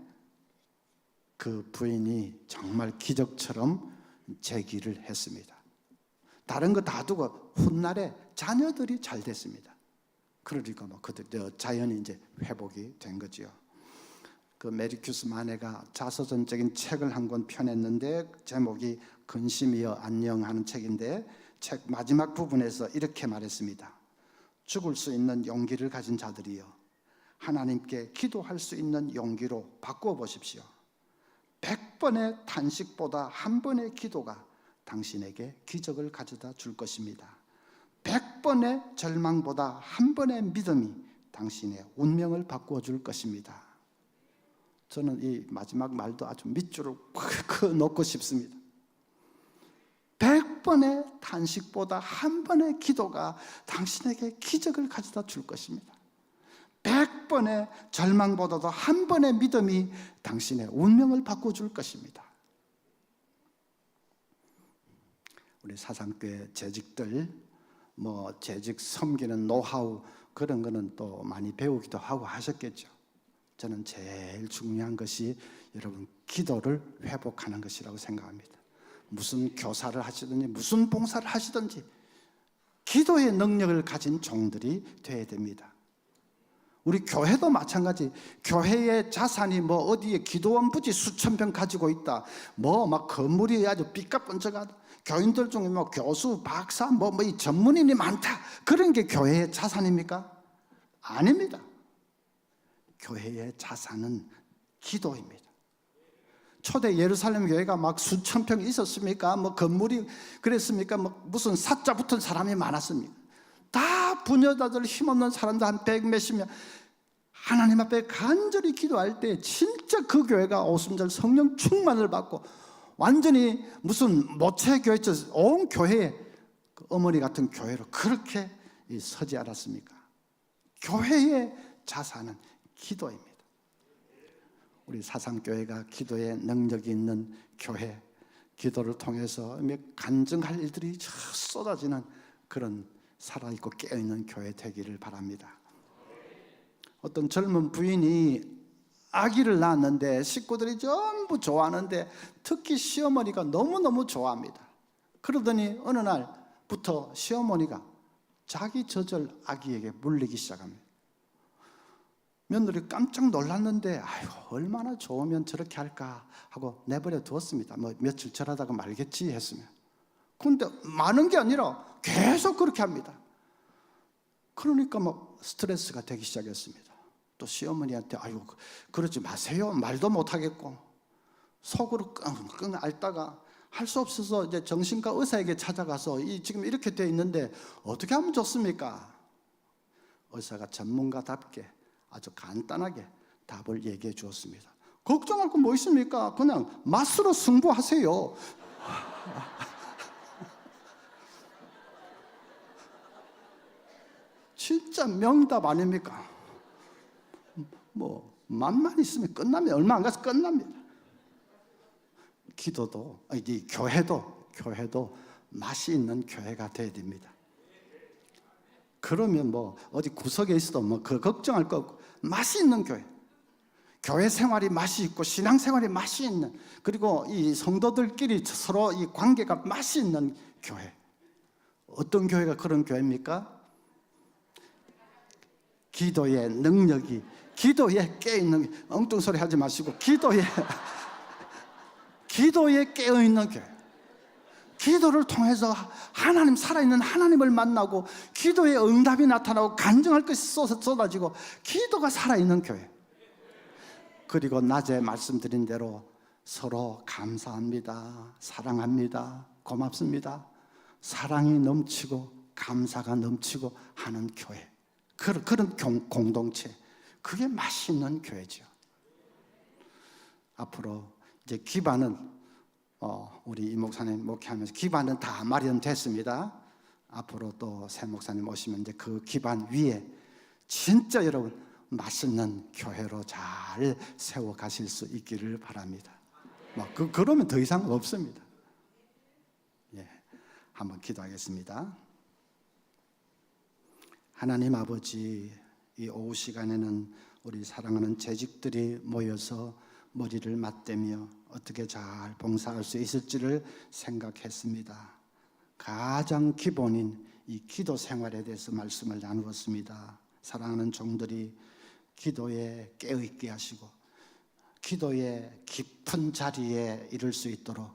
E: 그 부인이 정말 기적처럼 재기를 했습니다. 다른 거 다 두고 훗날에 자녀들이 잘 됐습니다. 그러니까 뭐 그들 자연히 이제 회복이 된 거지요. 그 메리큐스 마네가 자서전적인 책을 한 권 펴냈는데 제목이 근심이여 안녕하는 책인데 책 마지막 부분에서 이렇게 말했습니다. 죽을 수 있는 용기를 가진 자들이여 하나님께 기도할 수 있는 용기로 바꾸어 보십시오. 100번의 탄식보다 한 번의 기도가 당신에게 기적을 가져다 줄 것입니다. 100번의 절망보다 한 번의 믿음이 당신의 운명을 바꾸어 줄 것입니다. 저는 이 마지막 말도 아주 밑줄을 꽉 놓고 싶습니다. 100번의 탄식보다 한 번의 기도가 당신에게 기적을 가져다 줄 것입니다. 100번의 절망보다도 한 번의 믿음이 당신의 운명을 바꿔줄 것입니다. 우리 사상교회 재직들 재직 섬기는 노하우 그런 거는 또 많이 배우기도 하고 하셨겠죠. 저는 제일 중요한 것이 여러분 기도를 회복하는 것이라고 생각합니다. 무슨 교사를 하시든지 무슨 봉사를 하시든지 기도의 능력을 가진 종들이 되어야 됩니다. 우리 교회도 마찬가지. 교회의 자산이 어디에 기도원 부지 수천 평 가지고 있다. 막 건물이 아주 삐까뻔쩍하다. 교인들 중에 교수, 박사, 이 전문인이 많다. 그런 게 교회의 자산입니까? 아닙니다. 교회의 자산은 기도입니다. 초대 예루살렘 교회가 수천 평 있었습니까? 건물이 그랬습니까? 무슨 사자 붙은 사람이 많았습니까? 다 부녀자들 힘없는 사람들 한 100 몇십 명 하나님 앞에 간절히 기도할 때 진짜 그 교회가 오순절 성령 충만을 받고 완전히 무슨 모체교회처럼 온 교회에 어머니 같은 교회로 그렇게 서지 않았습니까? 교회의 자산은 기도입니다. 우리 사상교회가 기도에 능력이 있는 교회, 기도를 통해서 간증할 일들이 쏟아지는 그런 살아있고 깨어있는 교회 되기를 바랍니다. 어떤 젊은 부인이 아기를 낳았는데 식구들이 전부 좋아하는데 특히 시어머니가 너무너무 좋아합니다. 그러더니 어느 날부터 시어머니가 자기 젖을 아기에게 물리기 시작합니다. 며느리 깜짝 놀랐는데 아유 얼마나 좋으면 저렇게 할까 하고 내버려 두었습니다. 며칠 절하다가 말겠지 했으면. 그런데 많은 게 아니라 계속 그렇게 합니다. 그러니까 스트레스가 되기 시작했습니다. 또 시어머니한테 아유 그러지 마세요. 말도 못하겠고 속으로 끙끙 앓다가 할 수 없어서 이제 정신과 의사에게 찾아가서 지금 이렇게 돼 있는데 어떻게 하면 좋습니까? 의사가 전문가답게 아주 간단하게 답을 얘기해 주었습니다. 걱정할 거 뭐 있습니까? 그냥 맛으로 승부하세요. 진짜 명답 아닙니까? 맛만 있으면 끝납니다. 얼마 안 가서 끝납니다. 기도도, 교회도 맛이 있는 교회가 돼야 됩니다. 그러면 어디 구석에 있어도 그 걱정할 거 없고 맛이 있는 교회 생활이 맛이 있고 신앙 생활이 맛이 있는, 그리고 이 성도들끼리 서로 이 관계가 맛이 있는 교회. 어떤 교회가 그런 교회입니까? 기도의 능력이, 기도에 깨어있는, 엉뚱 소리 하지 마시고 기도에 깨어있는 교회. 기도를 통해서 하나님, 살아있는 하나님을 만나고 기도의 응답이 나타나고 간증할 것이 쏟아지고 기도가 살아있는 교회. 그리고 낮에 말씀드린 대로 서로 감사합니다, 사랑합니다, 고맙습니다, 사랑이 넘치고 감사가 넘치고 하는 교회, 그런 공동체, 그게 맛있는 교회죠. 앞으로 이제 기반은 우리 이 목사님 목회하면서 기반은 다 마련됐습니다. 앞으로 또 새 목사님 오시면 이제 그 기반 위에 진짜 여러분 맛있는 교회로 잘 세워 가실 수 있기를 바랍니다. 그러면 더 이상 없습니다. 예, 한번 기도하겠습니다. 하나님 아버지, 이 오후 시간에는 우리 사랑하는 재직들이 모여서 머리를 맞대며 어떻게 잘 봉사할 수 있을지를 생각했습니다. 가장 기본인 이 기도 생활에 대해서 말씀을 나누었습니다. 사랑하는 종들이 기도에 깨어있게 하시고 기도의 깊은 자리에 이를 수 있도록,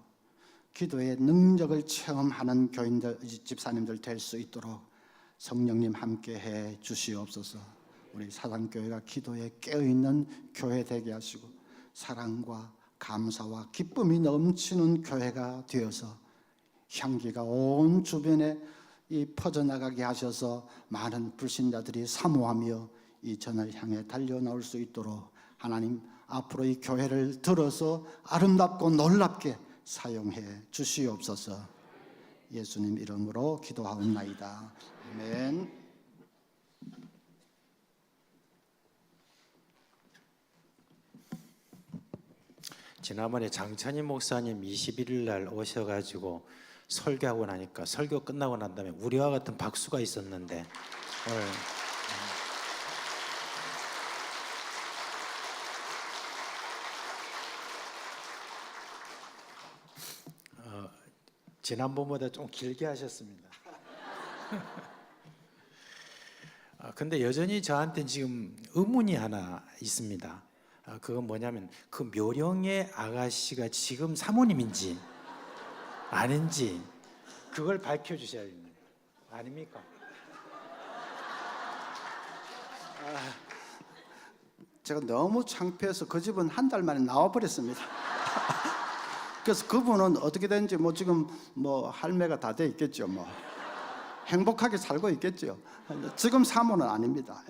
E: 기도의 능력을 체험하는 교인들, 집사님들 될 수 있도록 성령님 함께해 주시옵소서. 우리 사랑교회가 기도에 깨어있는 교회 되게 하시고 사랑과 감사와 기쁨이 넘치는 교회가 되어서 향기가 온 주변에 퍼져나가게 하셔서 많은 불신자들이 사모하며 이 전을 향해 달려나올 수 있도록 하나님 앞으로 이 교회를 들어서 아름답고 놀랍게 사용해 주시옵소서. 예수님 이름으로 기도하옵나이다. 아멘.
D: 지난번에 장찬희 목사님 21일 날 오셔가지고 설교하고 나니까 설교 끝나고 난 다음에 우리와 같은 박수가 있었는데 오늘 지난번보다 좀 길게 하셨습니다. 근데 여전히 저한테 지금 의문이 하나 있습니다. 그건 뭐냐면 그 묘령의 아가씨가 지금 사모님인지 아닌지 그걸 밝혀주셔야 됩니다. 아닙니까?
E: 제가 너무 창피해서 그 집은 한 달 만에 나와버렸습니다. 그래서 그분은 어떻게 된지 지금 할매가 다 돼 있겠죠. 행복하게 살고 있겠죠. 지금 사모는 아닙니다.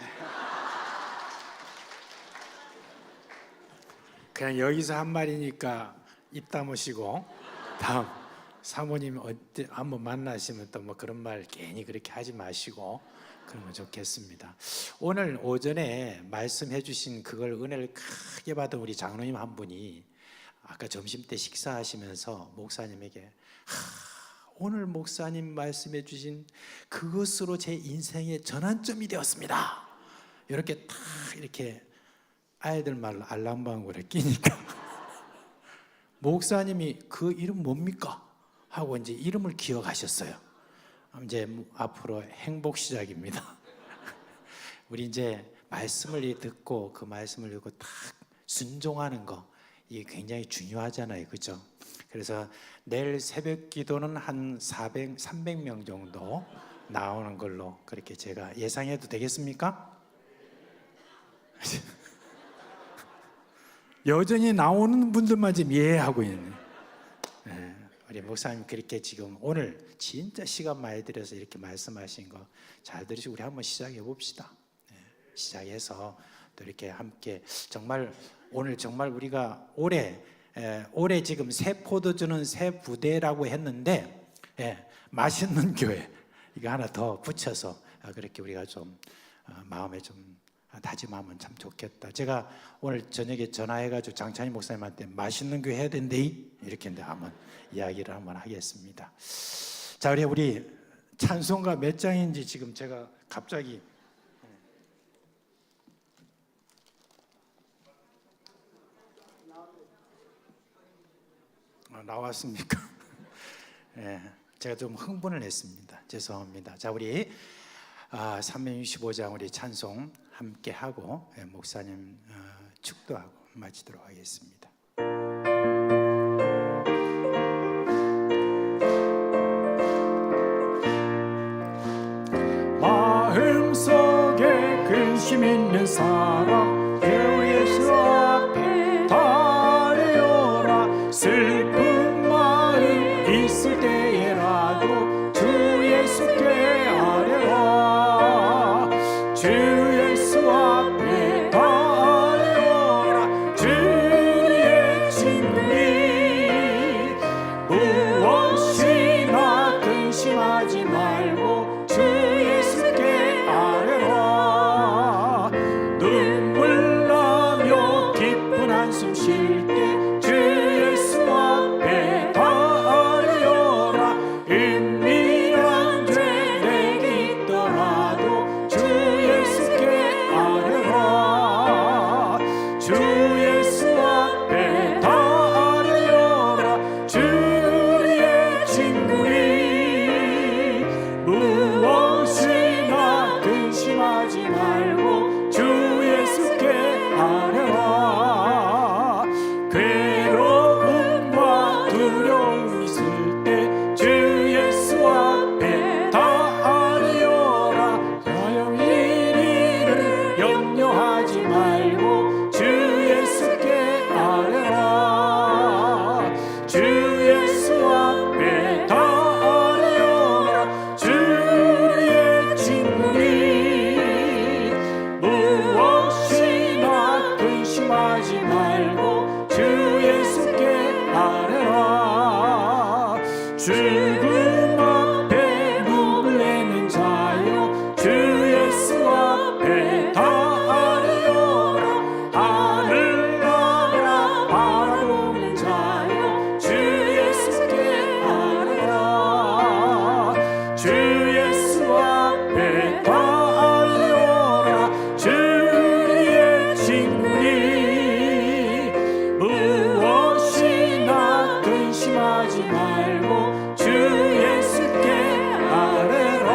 D: 그냥 여기서 한 말이니까 입 다무시고 다음 사모님 한번 만나시면 또 그런 말 괜히 그렇게 하지 마시고 그러면 좋겠습니다. 오늘 오전에 말씀해 주신 그걸 은혜를 크게 받은 우리 장로님 한 분이 아까 점심 때 식사하시면서 목사님에게 오늘 목사님 말씀해 주신 그것으로 제 인생의 전환점이 되었습니다. 이렇게 딱 이렇게 아이들 말로 알랑방구를 끼니까 목사님이 그 이름 뭡니까? 하고 이제 이름을 기억하셨어요. 이제 앞으로 행복 시작입니다. 우리 이제 말씀을 듣고 그 말씀을 듣고 딱 순종하는 거 이게 굉장히 중요하잖아요, 그렇죠? 그래서 내일 새벽 기도는 한 300명 정도 나오는 걸로 그렇게 제가 예상해도 되겠습니까? 여전히 나오는 분들만 지금 예하고 있네. 우리 목사님 그렇게 지금 오늘 진짜 시간 많이 들여서 이렇게 말씀하신 거 잘 들으시고 우리 한번 시작해 봅시다. 시작해서 또 이렇게 함께 정말 오늘 정말 우리가 올해 지금 새 포도주는 새 부대라고 했는데 맛있는 교회 이거 하나 더 붙여서 그렇게 우리가 좀 마음에 좀 다짐하면 참 좋겠다. 제가 오늘 저녁에 전화해가지고 장찬희 목사님한테 맛있는 교회 해야 된대 이렇게 했는데 한번 이야기를 한번 하겠습니다. 자, 우리 찬송가 몇 장인지 지금 제가 갑자기 나왔습니까? 제가 좀 흥분을 했습니다. 죄송합니다. 자, 우리 365장 우리 찬송 함께 하고 목사님 축도하고 마치도록 하겠습니다.
F: 믿는 사람 주 예수 앞에 달려라. 슬픈 마음 있을 때에라도 주 예수께 아뢰라. 주 예수 앞에 달려라. 주의 친구니 무엇이나 근심하지 말고 주 예수께 아뢰라. 눈물 나며 기쁜 한숨 쉴 때 주 예수 앞에 달려라. 은밀한 죄 내게 있더라도 주 예수께 아뢰라. 주 예수 앞에 달려라. 주의 친구니 무엇이나 근심하지 말고 주 예수께 아뢰라. 괴로움과 두려움 있을 때 주 예수 앞에 달려라. 영일이를 염려하지 말고 주 예수께 아뢰라. 주 예수 앞에 달려라. 주의 친구니 무엇이나 근심하지 말고 주 예수께 아뢰라. 죽음 앞에 목을 내는 자여 주 예수 앞에 달려라. 하늘 나라 바라보는 자여 주 예수께 아뢰라. 주 예수 앞에 달려라. 주의 친구니 무엇이나 근심하지 말고 주 예수께 아뢰라.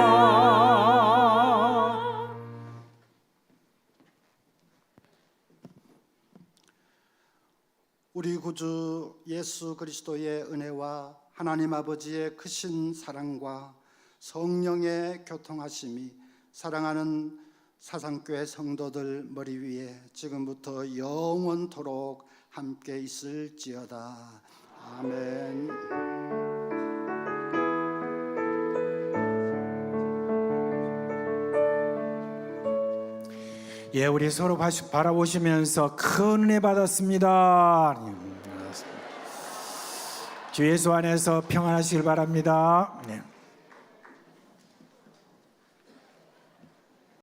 E: 우리 구주 예수 그리스도의 은혜와 하나님 아버지의 크신 사랑과 성령의 교통하심이 사랑하는 사상교회 성도들 머리 위에 지금부터 영원토록 함께 있을지어다. 아멘.
D: 예, 우리 서로 바라보시면서 큰 은혜 받았습니다. 주 예수 안에서 평안하시길 바랍니다. 네.